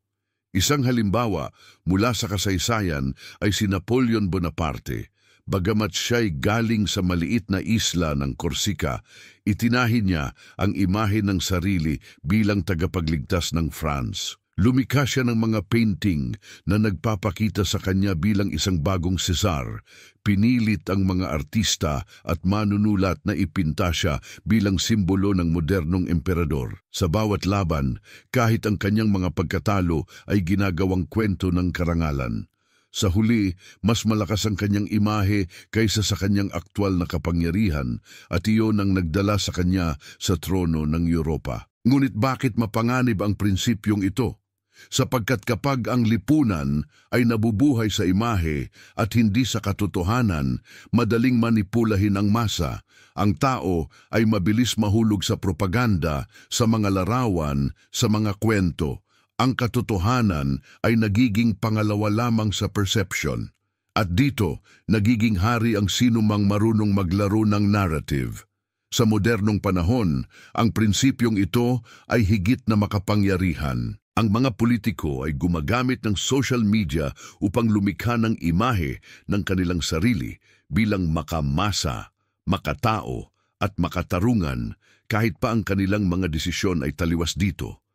Isang halimbawa mula sa kasaysayan ay si Napoleon Bonaparte. Bagamat siya'y galing sa maliit na isla ng Corsica, itinahin niya ang imahe ng sarili bilang tagapagligtas ng France. Lumikha siya ng mga painting na nagpapakita sa kanya bilang isang bagong Cesar. Pinilit ang mga artista at manunulat na ipinta siya bilang simbolo ng modernong emperador. Sa bawat laban, kahit ang kanyang mga pagkatalo ay ginagawang kwento ng karangalan. Sa huli, mas malakas ang kanyang imahe kaysa sa kanyang aktwal na kapangyarihan at iyon ang nagdala sa kanya sa trono ng Europa. Ngunit bakit mapanganib ang prinsipyong ito? Sapagkat kapag ang lipunan ay nabubuhay sa imahe at hindi sa katotohanan, madaling manipulahin ang masa. Ang tao ay mabilis mahulog sa propaganda, sa mga larawan, sa mga kwento. Ang katotohanan ay nagiging pangalawa lamang sa perception. At dito, nagiging hari ang sinumang marunong maglaro ng narrative. Sa modernong panahon, ang prinsipyong ito ay higit na makapangyarihan. Ang mga politiko ay gumagamit ng social media upang lumikha ng imahe ng kanilang sarili bilang makamasa, makatao at makatarungan kahit pa ang kanilang mga desisyon ay taliwas dito.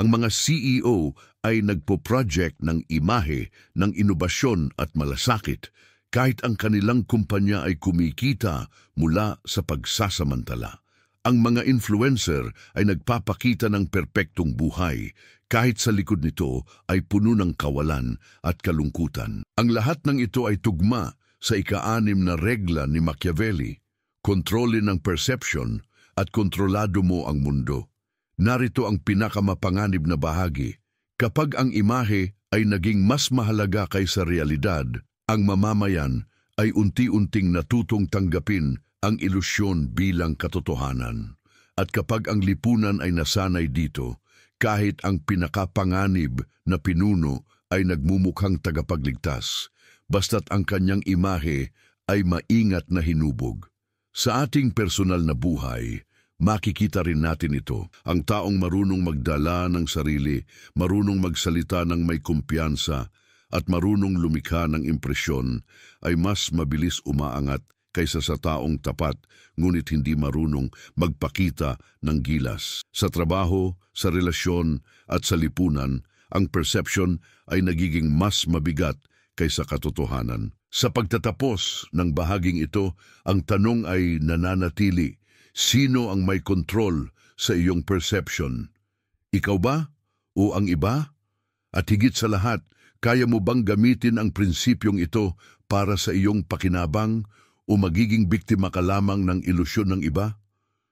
Ang mga CEO ay nagpo-project ng imahe ng inobasyon at malasakit kahit ang kanilang kumpanya ay kumikita mula sa pagsasamantala. Ang mga influencer ay nagpapakita ng perpektong buhay kahit sa likod nito ay puno ng kawalan at kalungkutan. Ang lahat ng ito ay tugma sa ika-6 na regla ni Machiavelli. Kontrolin ang perception at kontrolado mo ang mundo. Narito ang pinakamapanganib na bahagi. Kapag ang imahe ay naging mas mahalaga kaysa realidad, ang mamamayan ay unti-unting natutong tanggapin ang ilusyon bilang katotohanan. At kapag ang lipunan ay nasanay dito, kahit ang pinakapanganib na pinuno ay nagmumukhang tagapagligtas, basta't ang kanyang imahe ay maingat na hinubog. Sa ating personal na buhay, makikita rin natin ito. Ang taong marunong magdala ng sarili, marunong magsalita ng may kumpiyansa, at marunong lumikha ng impresyon ay mas mabilis umaangat kaysa sa taong tapat ngunit hindi marunong magpakita ng gilas. Sa trabaho, sa relasyon at sa lipunan, ang perception ay nagiging mas mabigat kaysa katotohanan. Sa pagtatapos ng bahaging ito, ang tanong ay nananatili, sino ang may kontrol sa iyong perception? Ikaw ba o ang iba? At higit sa lahat, kaya mo bang gamitin ang prinsipyong ito para sa iyong pakinabang o magiging biktima ka lamang ng ilusyon ng iba?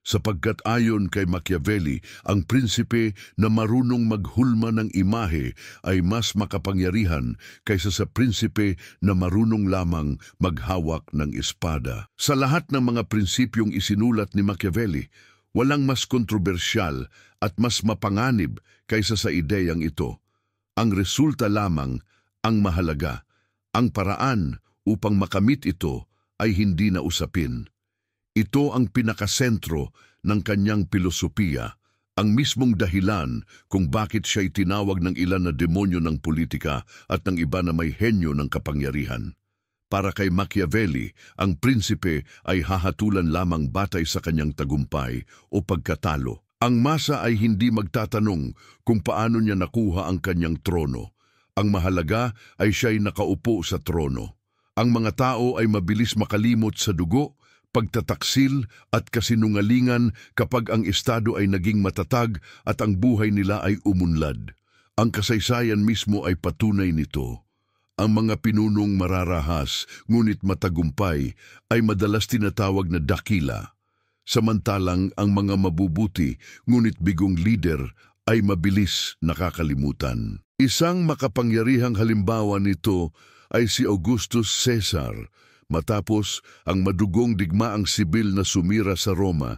Sapagkat ayon kay Machiavelli, ang prinsipe na marunong maghulma ng imahe ay mas makapangyarihan kaysa sa prinsipe na marunong lamang maghawak ng espada. Sa lahat ng mga prinsipyong isinulat ni Machiavelli, walang mas kontrobersyal at mas mapanganib kaysa sa ideyang ito. Ang resulta lamang ang mahalaga. Ang paraan upang makamit ito ay hindi na usapin. Ito ang pinakasentro ng kanyang pilosopiya, ang mismong dahilan kung bakit siya itinawag ng ilan na demonyo ng politika at ng iba na may henyo ng kapangyarihan. Para kay Machiavelli, ang prinsipe ay hahatulan lamang batay sa kanyang tagumpay o pagkatalo. Ang masa ay hindi magtatanong kung paano niya nakuha ang kanyang trono. Ang mahalaga ay siya'y nakaupo sa trono. Ang mga tao ay mabilis makalimot sa dugo, pagtataksil at kasinungalingan kapag ang estado ay naging matatag at ang buhay nila ay umunlad. Ang kasaysayan mismo ay patunay nito. Ang mga pinunong mararahas ngunit matagumpay ay madalas tinatawag na dakila. Samantalang ang mga mabubuti ngunit bigong leader ay mabilis nakakalimutan. Isang makapangyarihang halimbawa nito ay si Augustus Caesar. Matapos ang madugong digmaang sibil na sumira sa Roma,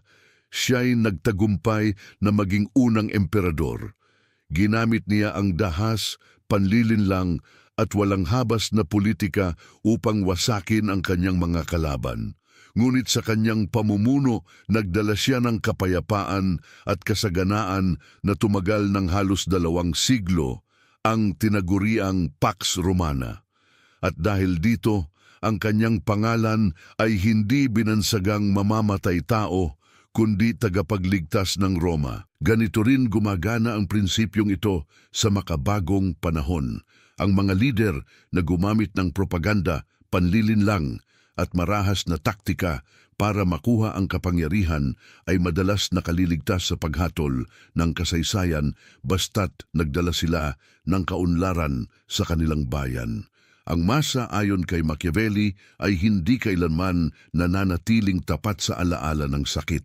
siya'y nagtagumpay na maging unang emperador. Ginamit niya ang dahas, panlilinlang at walang habas na politika upang wasakin ang kanyang mga kalaban. Ngunit sa kanyang pamumuno, nagdala siya ng kapayapaan at kasaganaan na tumagal ng halos 2 siglo, ang tinaguriang Pax Romana. At dahil dito, ang kanyang pangalan ay hindi binansagang mamamatay tao, kundi tagapagligtas ng Roma. Ganito rin gumagana ang prinsipyong ito sa makabagong panahon. Ang mga lider na gumamit ng propaganda, panlilinlang, at marahas na taktika para makuha ang kapangyarihan ay madalas nakaliligtas sa paghatol ng kasaysayan basta't nagdala sila ng kaunlaran sa kanilang bayan. Ang masa ayon kay Machiavelli ay hindi kailanman nananatiling tapat sa alaala ng sakit.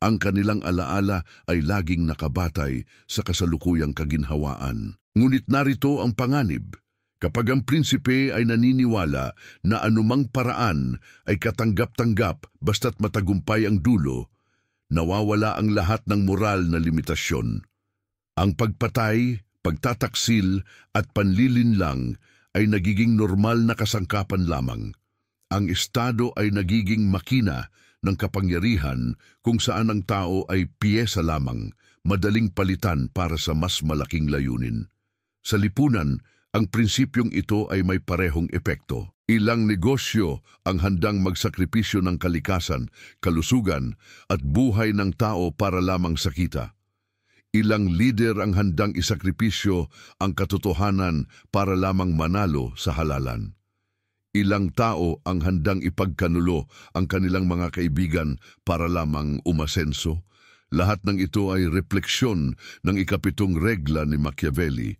Ang kanilang alaala ay laging nakabatay sa kasalukuyang kaginhawaan. Ngunit narito ang panganib. Kapag ang prinsipe ay naniniwala na anumang paraan ay katanggap-tanggap basta't matagumpay ang dulo, nawawala ang lahat ng moral na limitasyon. Ang pagpatay, pagtataksil at panlilinlang ay nagiging normal na kasangkapan lamang. Ang estado ay nagiging makina ng kapangyarihan kung saan ang tao ay piyesa lamang, madaling palitan para sa mas malaking layunin. Sa lipunan, ang prinsipyong ito ay may parehong epekto. Ilang negosyo ang handang magsakripisyo ng kalikasan, kalusugan at buhay ng tao para lamang sa kita. Ilang lider ang handang isakripisyo ang katotohanan para lamang manalo sa halalan. Ilang tao ang handang ipagkanulo ang kanilang mga kaibigan para lamang umasenso. Lahat ng ito ay refleksyon ng ikapitong regla ni Machiavelli.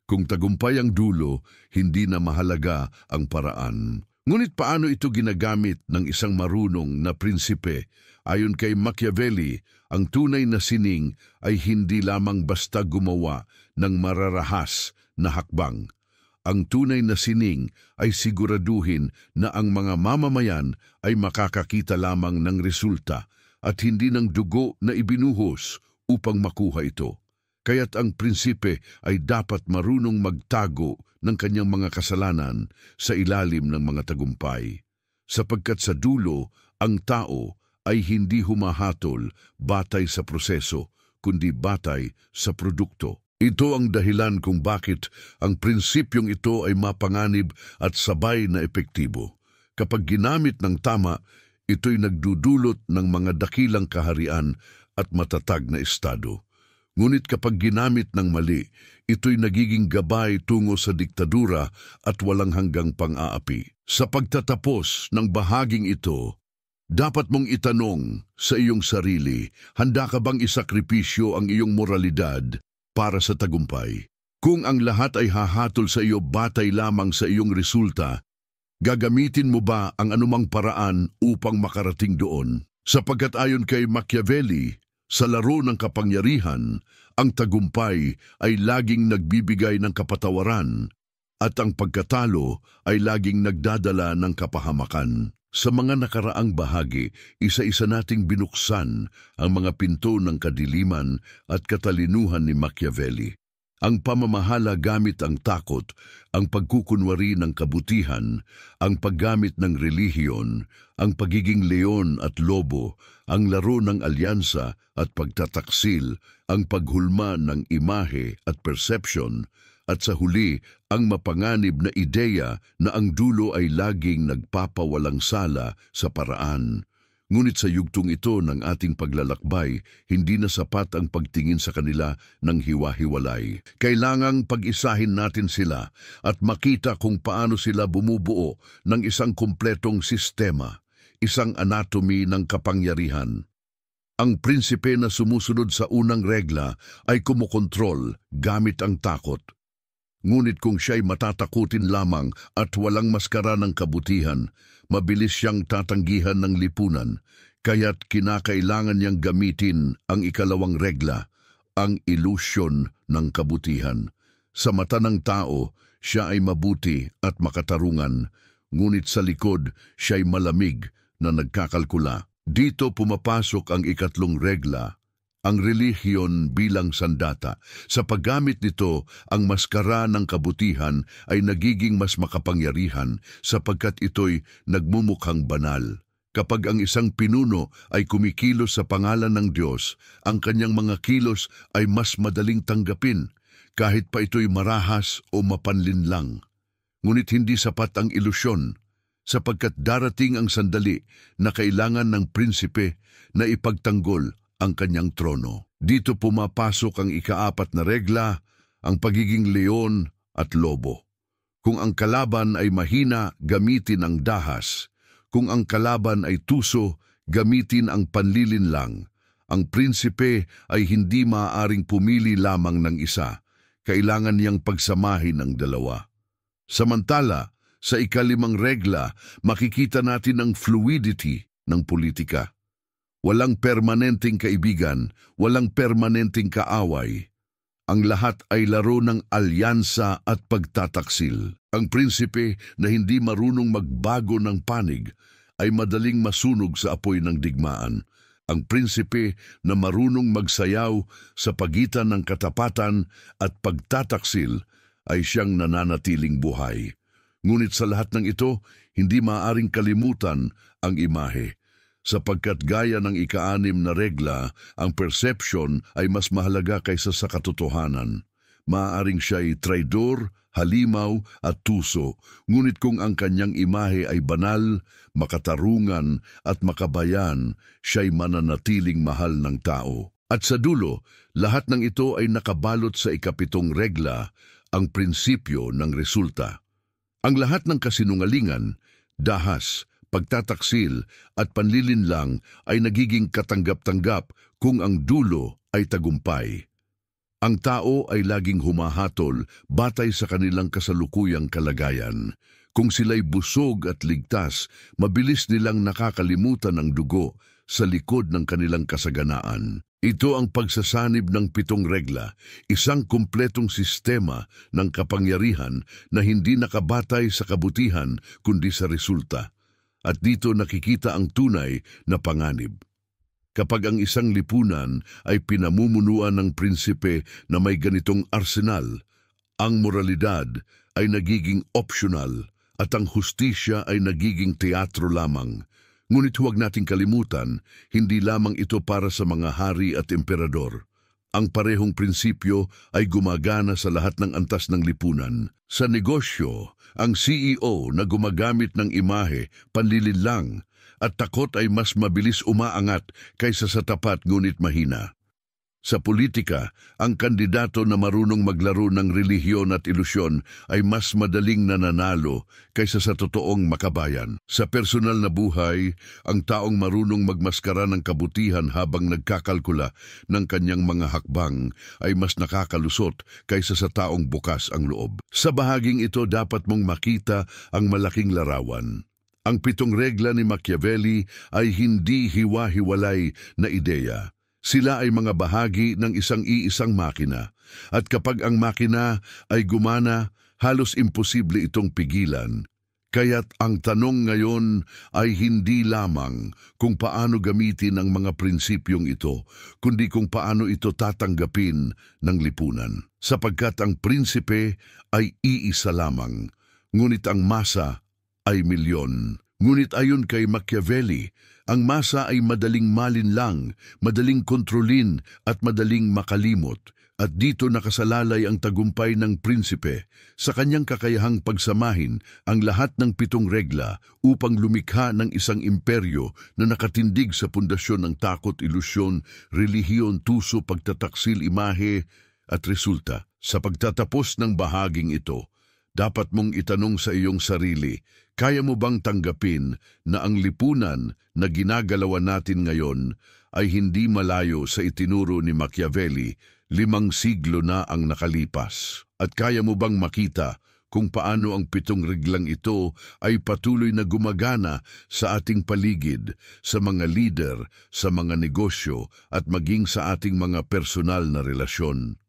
Kung tagumpay ang dulo, hindi na mahalaga ang paraan. Ngunit paano ito ginagamit ng isang marunong na prinsipe? Ayon kay Machiavelli, ang tunay na sining ay hindi lamang basta gumawa ng mararahas na hakbang. Ang tunay na sining ay siguraduhin na ang mga mamamayan ay makakakita lamang ng resulta at hindi ng dugo na ibinuhos upang makuha ito. kaya't ang prinsipe ay dapat marunong magtago ng kanyang mga kasalanan sa ilalim ng mga tagumpay. Sapagkat sa dulo, ang tao ay hindi humahatol batay sa proseso, kundi batay sa produkto. Ito ang dahilan kung bakit ang prinsipyong ito ay mapanganib at sabay na epektibo. Kapag ginamit ng tama, ito'y nagdudulot ng mga dakilang kaharian at matatag na estado. Ngunit kapag ginamit ng mali, ito'y nagiging gabay tungo sa diktadura at walang hanggang pang-aapi. Sa pagtatapos ng bahaging ito, dapat mong itanong sa iyong sarili, handa ka bang isakripisyo ang iyong moralidad para sa tagumpay? Kung ang lahat ay hahatol sa iyo batay lamang sa iyong resulta, gagamitin mo ba ang anumang paraan upang makarating doon? Sapagkat ayon kay Machiavelli, sa laro ng kapangyarihan, ang tagumpay ay laging nagbibigay ng kapatawaran at ang pagkatalo ay laging nagdadala ng kapahamakan. Sa mga nakaraang bahagi, isa-isa nating binuksan ang mga pinto ng kadiliman at katalinuhan ni Machiavelli. Ang pamamahala gamit ang takot, ang pagkukunwari ng kabutihan, ang paggamit ng relihiyon, ang pagiging leon at lobo, ang laro ng alyansa at pagtataksil, ang paghulma ng imahe at perception, at sa huli, ang mapanganib na ideya na ang dulo ay laging nagpapawalang sala sa paraan. Ngunit sa yugtong ito ng ating paglalakbay, hindi na sapat ang pagtingin sa kanila ng hiwa-hiwalay. Kailangang pag-isahin natin sila at makita kung paano sila bumubuo ng isang kumpletong sistema, isang anatomy ng kapangyarihan. Ang prinsipe na sumusunod sa unang regla ay kumukontrol gamit ang takot. Ngunit kung siya'y matatakutin lamang at walang maskara ng kabutihan, mabilis siyang tatanggihan ng lipunan, kaya't kinakailangan niyang gamitin ang ikalawang regla, ang ilusyon ng kabutihan. Sa mata ng tao, siya ay mabuti at makatarungan, ngunit sa likod, siya'y malamig na nagkakalkula. Dito pumapasok ang ikatlong regla, ang relihiyon bilang sandata. Sa paggamit nito, ang maskara ng kabutihan ay nagiging mas makapangyarihan sapagkat ito'y nagmumukhang banal. Kapag ang isang pinuno ay kumikilos sa pangalan ng Diyos, ang kanyang mga kilos ay mas madaling tanggapin, kahit pa ito'y marahas o mapanlinlang. Ngunit hindi sapat ang ilusyon, sapagkat darating ang sandali na kailangan ng prinsipe na ipagtanggol ang kanyang trono. Dito pumapasok ang ikaapat na regla, ang pagiging leon at lobo. Kung ang kalaban ay mahina, gamitin ang dahas. Kung ang kalaban ay tuso, gamitin ang panlilinlang. Ang prinsipe ay hindi maaaring pumili lamang ng isa. Kailangan niyang pagsamahin ang dalawa. Samantala, sa ikalimang regla, makikita natin ang fluidity ng politika. Walang permanenteng kaibigan, walang permanenteng kaaway. Ang lahat ay laro ng alyansa at pagtataksil. Ang prinsipe na hindi marunong magbago ng panig ay madaling masunog sa apoy ng digmaan. Ang prinsipe na marunong magsayaw sa pagitan ng katapatan at pagtataksil ay siyang nananatiling buhay. Ngunit sa lahat ng ito, hindi maaaring kalimutan ang imahe. Sapagkat gaya ng ika-6 na regla, ang perception ay mas mahalaga kaysa sa katotohanan. Maaaring siya'y traidor, halimaw at tuso, ngunit kung ang kanyang imahe ay banal, makatarungan at makabayan, siya'y mananatiling mahal ng tao. At sa dulo, lahat ng ito ay nakabalot sa ika-7 regla, ang prinsipyo ng resulta. Ang lahat ng kasinungalingan, dahas, pagtataksil at panlilinlang ay nagiging katanggap-tanggap kung ang dulo ay tagumpay. Ang tao ay laging humahatol batay sa kanilang kasalukuyang kalagayan. Kung sila'y busog at ligtas, mabilis nilang nakakalimutan ang dugo sa likod ng kanilang kasaganaan. Ito ang pagsasanib ng 7 regla, isang kumpletong sistema ng kapangyarihan na hindi nakabatay sa kabutihan kundi sa resulta. At dito nakikita ang tunay na panganib. Kapag ang isang lipunan ay pinamumunuan ng prinsipe na may ganitong arsenal, ang moralidad ay nagiging optional at ang hustisya ay nagiging teatro lamang. Ngunit huwag nating kalimutan, hindi lamang ito para sa mga hari at emperador. Ang parehong prinsipyo ay gumagana sa lahat ng antas ng lipunan. Sa negosyo, ang CEO na gumagamit ng imahe, panlilinlang, at takot ay mas mabilis umaangat kaysa sa tapat ngunit mahina. Sa politika, ang kandidato na marunong maglaro ng relihiyon at ilusyon ay mas madaling nananalo kaysa sa totoong makabayan. Sa personal na buhay, ang taong marunong magmaskara ng kabutihan habang nagkakalkula ng kanyang mga hakbang ay mas nakakalusot kaysa sa taong bukas ang loob. Sa bahaging ito dapat mong makita ang malaking larawan. Ang 7 regla ni Machiavelli ay hindi hiwa-hiwalay na ideya. Sila ay mga bahagi ng isang-iisang makina. At kapag ang makina ay gumana, halos imposible itong pigilan. Kaya't ang tanong ngayon ay hindi lamang kung paano gamitin ang mga prinsipyong ito, kundi kung paano ito tatanggapin ng lipunan. Sapagkat ang prinsipe ay iisa lamang, ngunit ang masa ay milyon. Ngunit ayon kay Machiavelli, ang masa ay madaling malinlang, madaling kontrolin at madaling makalimot. At dito nakasalalay ang tagumpay ng prinsipe sa kanyang kakayahang pagsamahin ang lahat ng 7 regla upang lumikha ng isang imperyo na nakatindig sa pundasyon ng takot, ilusyon, relihiyon, tuso, pagtataksil, imahe at resulta. Sa pagtatapos ng bahaging ito, dapat mong itanong sa iyong sarili, kaya mo bang tanggapin na ang lipunan na ginagalawan natin ngayon ay hindi malayo sa itinuro ni Machiavelli 5 siglo na ang nakalipas? At kaya mo bang makita kung paano ang 7 reglang ito ay patuloy na gumagana sa ating paligid, sa mga lider, sa mga negosyo at maging sa ating mga personal na relasyon?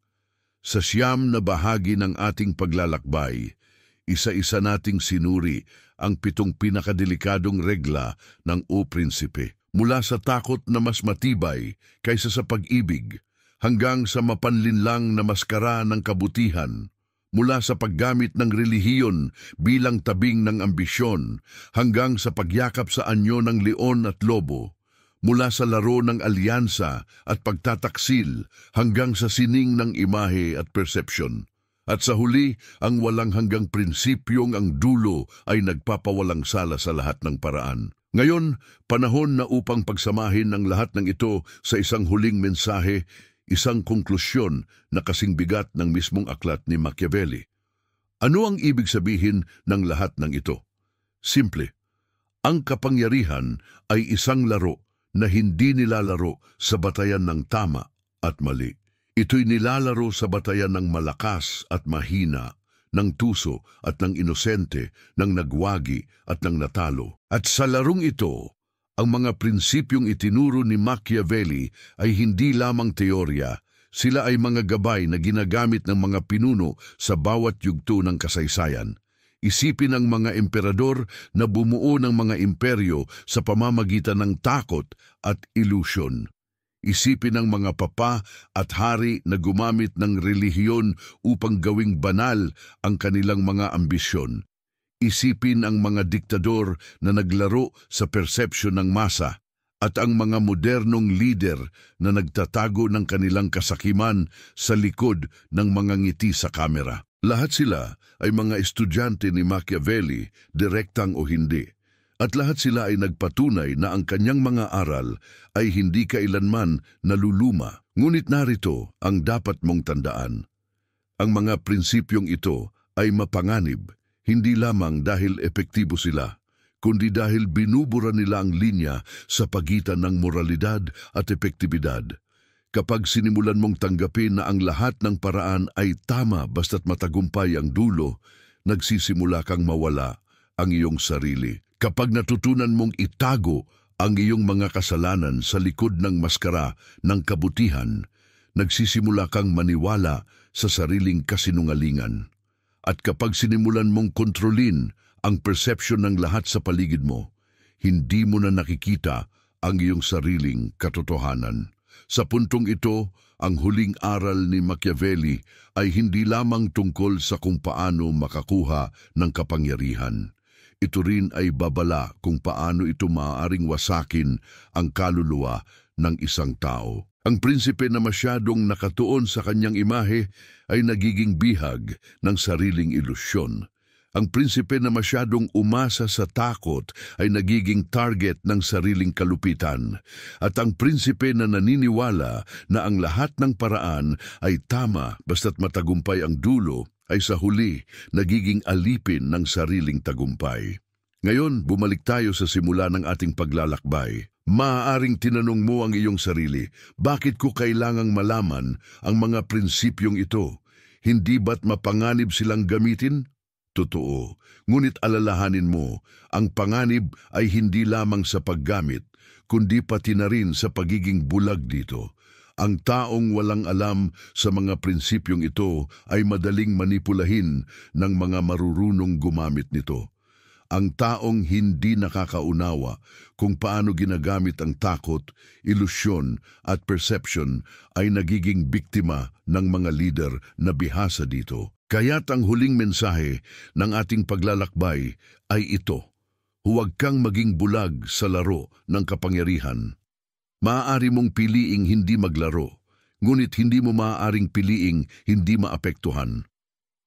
Sa 9 na bahagi ng ating paglalakbay, isa-isa nating sinuri ang 7 pinakadelikadong regla ng O Prinsipe. Mula sa takot na mas matibay kaysa sa pag-ibig, hanggang sa mapanlinlang na maskara ng kabutihan. Mula sa paggamit ng relihiyon bilang tabing ng ambisyon, hanggang sa pagyakap sa anyo ng leon at lobo. Mula sa laro ng alyansa at pagtataksil hanggang sa sining ng imahe at perception. At sa huli, ang walang hanggang prinsipyong ang dulo ay nagpapawalang sala sa lahat ng paraan. Ngayon, panahon na upang pagsamahin ang lahat ng ito sa isang huling mensahe, isang konklusyon na kasing bigat ng mismong aklat ni Machiavelli. Ano ang ibig sabihin ng lahat ng ito? Simple, ang kapangyarihan ay isang laro na hindi nilalaro sa batayan ng tama at mali. Ito'y nilalaro sa batayan ng malakas at mahina, ng tuso at ng inosente, ng nagwagi at ng natalo. At sa larong ito, ang mga prinsipyong itinuro ni Machiavelli ay hindi lamang teorya, sila ay mga gabay na ginagamit ng mga pinuno sa bawat yugto ng kasaysayan. Isipin ang mga emperador na bumuo ng mga imperyo sa pamamagitan ng takot at ilusyon. Isipin ang mga papa at hari na gumamit ng relihiyon upang gawing banal ang kanilang mga ambisyon. Isipin ang mga diktador na naglaro sa persepsyon ng masa at ang mga modernong lider na nagtatago ng kanilang kasakiman sa likod ng mga ngiti sa kamera. Lahat sila ay mga estudyante ni Machiavelli, direktang o hindi. At lahat sila ay nagpatunay na ang kanyang mga aral ay hindi kailanman naluluma. Ngunit narito ang dapat mong tandaan. Ang mga prinsipyong ito ay mapanganib, hindi lamang dahil epektibo sila, kundi dahil binubura nila ang linya sa pagitan ng moralidad at epektibidad. Kapag sinimulan mong tanggapin na ang lahat ng paraan ay tama basta't matagumpay ang dulo, nagsisimula kang mawala ang iyong sarili. Kapag natutunan mong itago ang iyong mga kasalanan sa likod ng maskara ng kabutihan, nagsisimula kang maniwala sa sariling kasinungalingan. At kapag sinimulan mong kontrolin ang perception ng lahat sa paligid mo, hindi mo na nakikita ang iyong sariling katotohanan. Sa puntong ito, ang huling aral ni Machiavelli ay hindi lamang tungkol sa kung paano makakuha ng kapangyarihan. Ito rin ay babala kung paano ito maaaring wasakin ang kaluluwa ng isang tao. Ang prinsipe na masyadong nakatuon sa kanyang imahe ay nagiging bihag ng sariling ilusyon. Ang prinsipe na masyadong umasa sa takot ay nagiging target ng sariling kalupitan. At ang prinsipe na naniniwala na ang lahat ng paraan ay tama basta't matagumpay ang dulo ay sa huli nagiging alipin ng sariling tagumpay. Ngayon, bumalik tayo sa simula ng ating paglalakbay. Maaaring tinanong mo ang iyong sarili, bakit ko kailangang malaman ang mga prinsipyong ito? Hindi ba't mapanganib silang gamitin? Totoo, ngunit alalahanin mo, ang panganib ay hindi lamang sa paggamit, kundi pati na rin sa pagiging bulag dito. Ang taong walang alam sa mga prinsipyong ito ay madaling manipulahin ng mga marurunong gumamit nito. Ang taong hindi nakakaunawa kung paano ginagamit ang takot, ilusyon at perception ay nagiging biktima ng mga lider na bihasa dito. Kaya't ang huling mensahe ng ating paglalakbay ay ito: huwag kang maging bulag sa laro ng kapangyarihan. Maaari mong piliing hindi maglaro, ngunit hindi mo maaaring piliing hindi maapektuhan.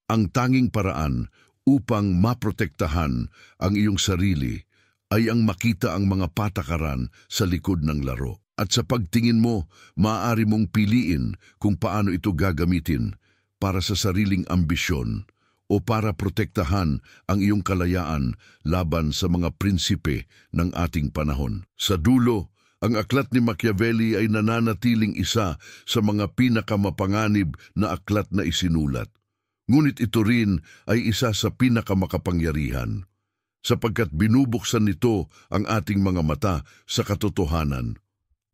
Ang tanging paraan upang maprotektahan ang iyong sarili ay ang makita ang mga patakaran sa likod ng laro. At sa pagtingin mo, maaari mong piliin kung paano ito gagamitin para sa sariling ambisyon o para protektahan ang iyong kalayaan laban sa mga prinsipe ng ating panahon. Sa dulo, ang aklat ni Machiavelli ay nananatiling isa sa mga pinakamapanganib na aklat na isinulat. Ngunit ito rin ay isa sa pinakamakapangyarihan, sapagkat binubuksan nito ang ating mga mata sa katotohanan.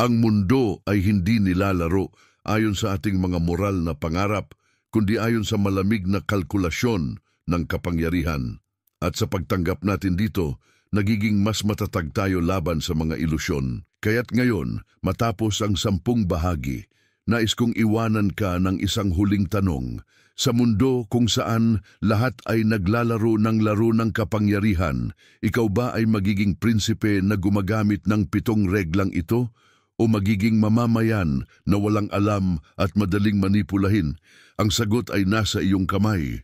Ang mundo ay hindi nilalaro ayon sa ating mga moral na pangarap, kundi ayon sa malamig na kalkulasyon ng kapangyarihan. At sa pagtanggap natin dito, nagiging mas matatag tayo laban sa mga ilusyon. Kaya't ngayon, matapos ang 10 bahagi, nais kong iwanan ka ng isang huling tanong. Sa mundo kung saan lahat ay naglalaro ng laro ng kapangyarihan, ikaw ba ay magiging prinsipe na gumagamit ng 7 reglang ito? O magiging mamamayan na walang alam at madaling manipulahin? Ang sagot ay nasa iyong kamay.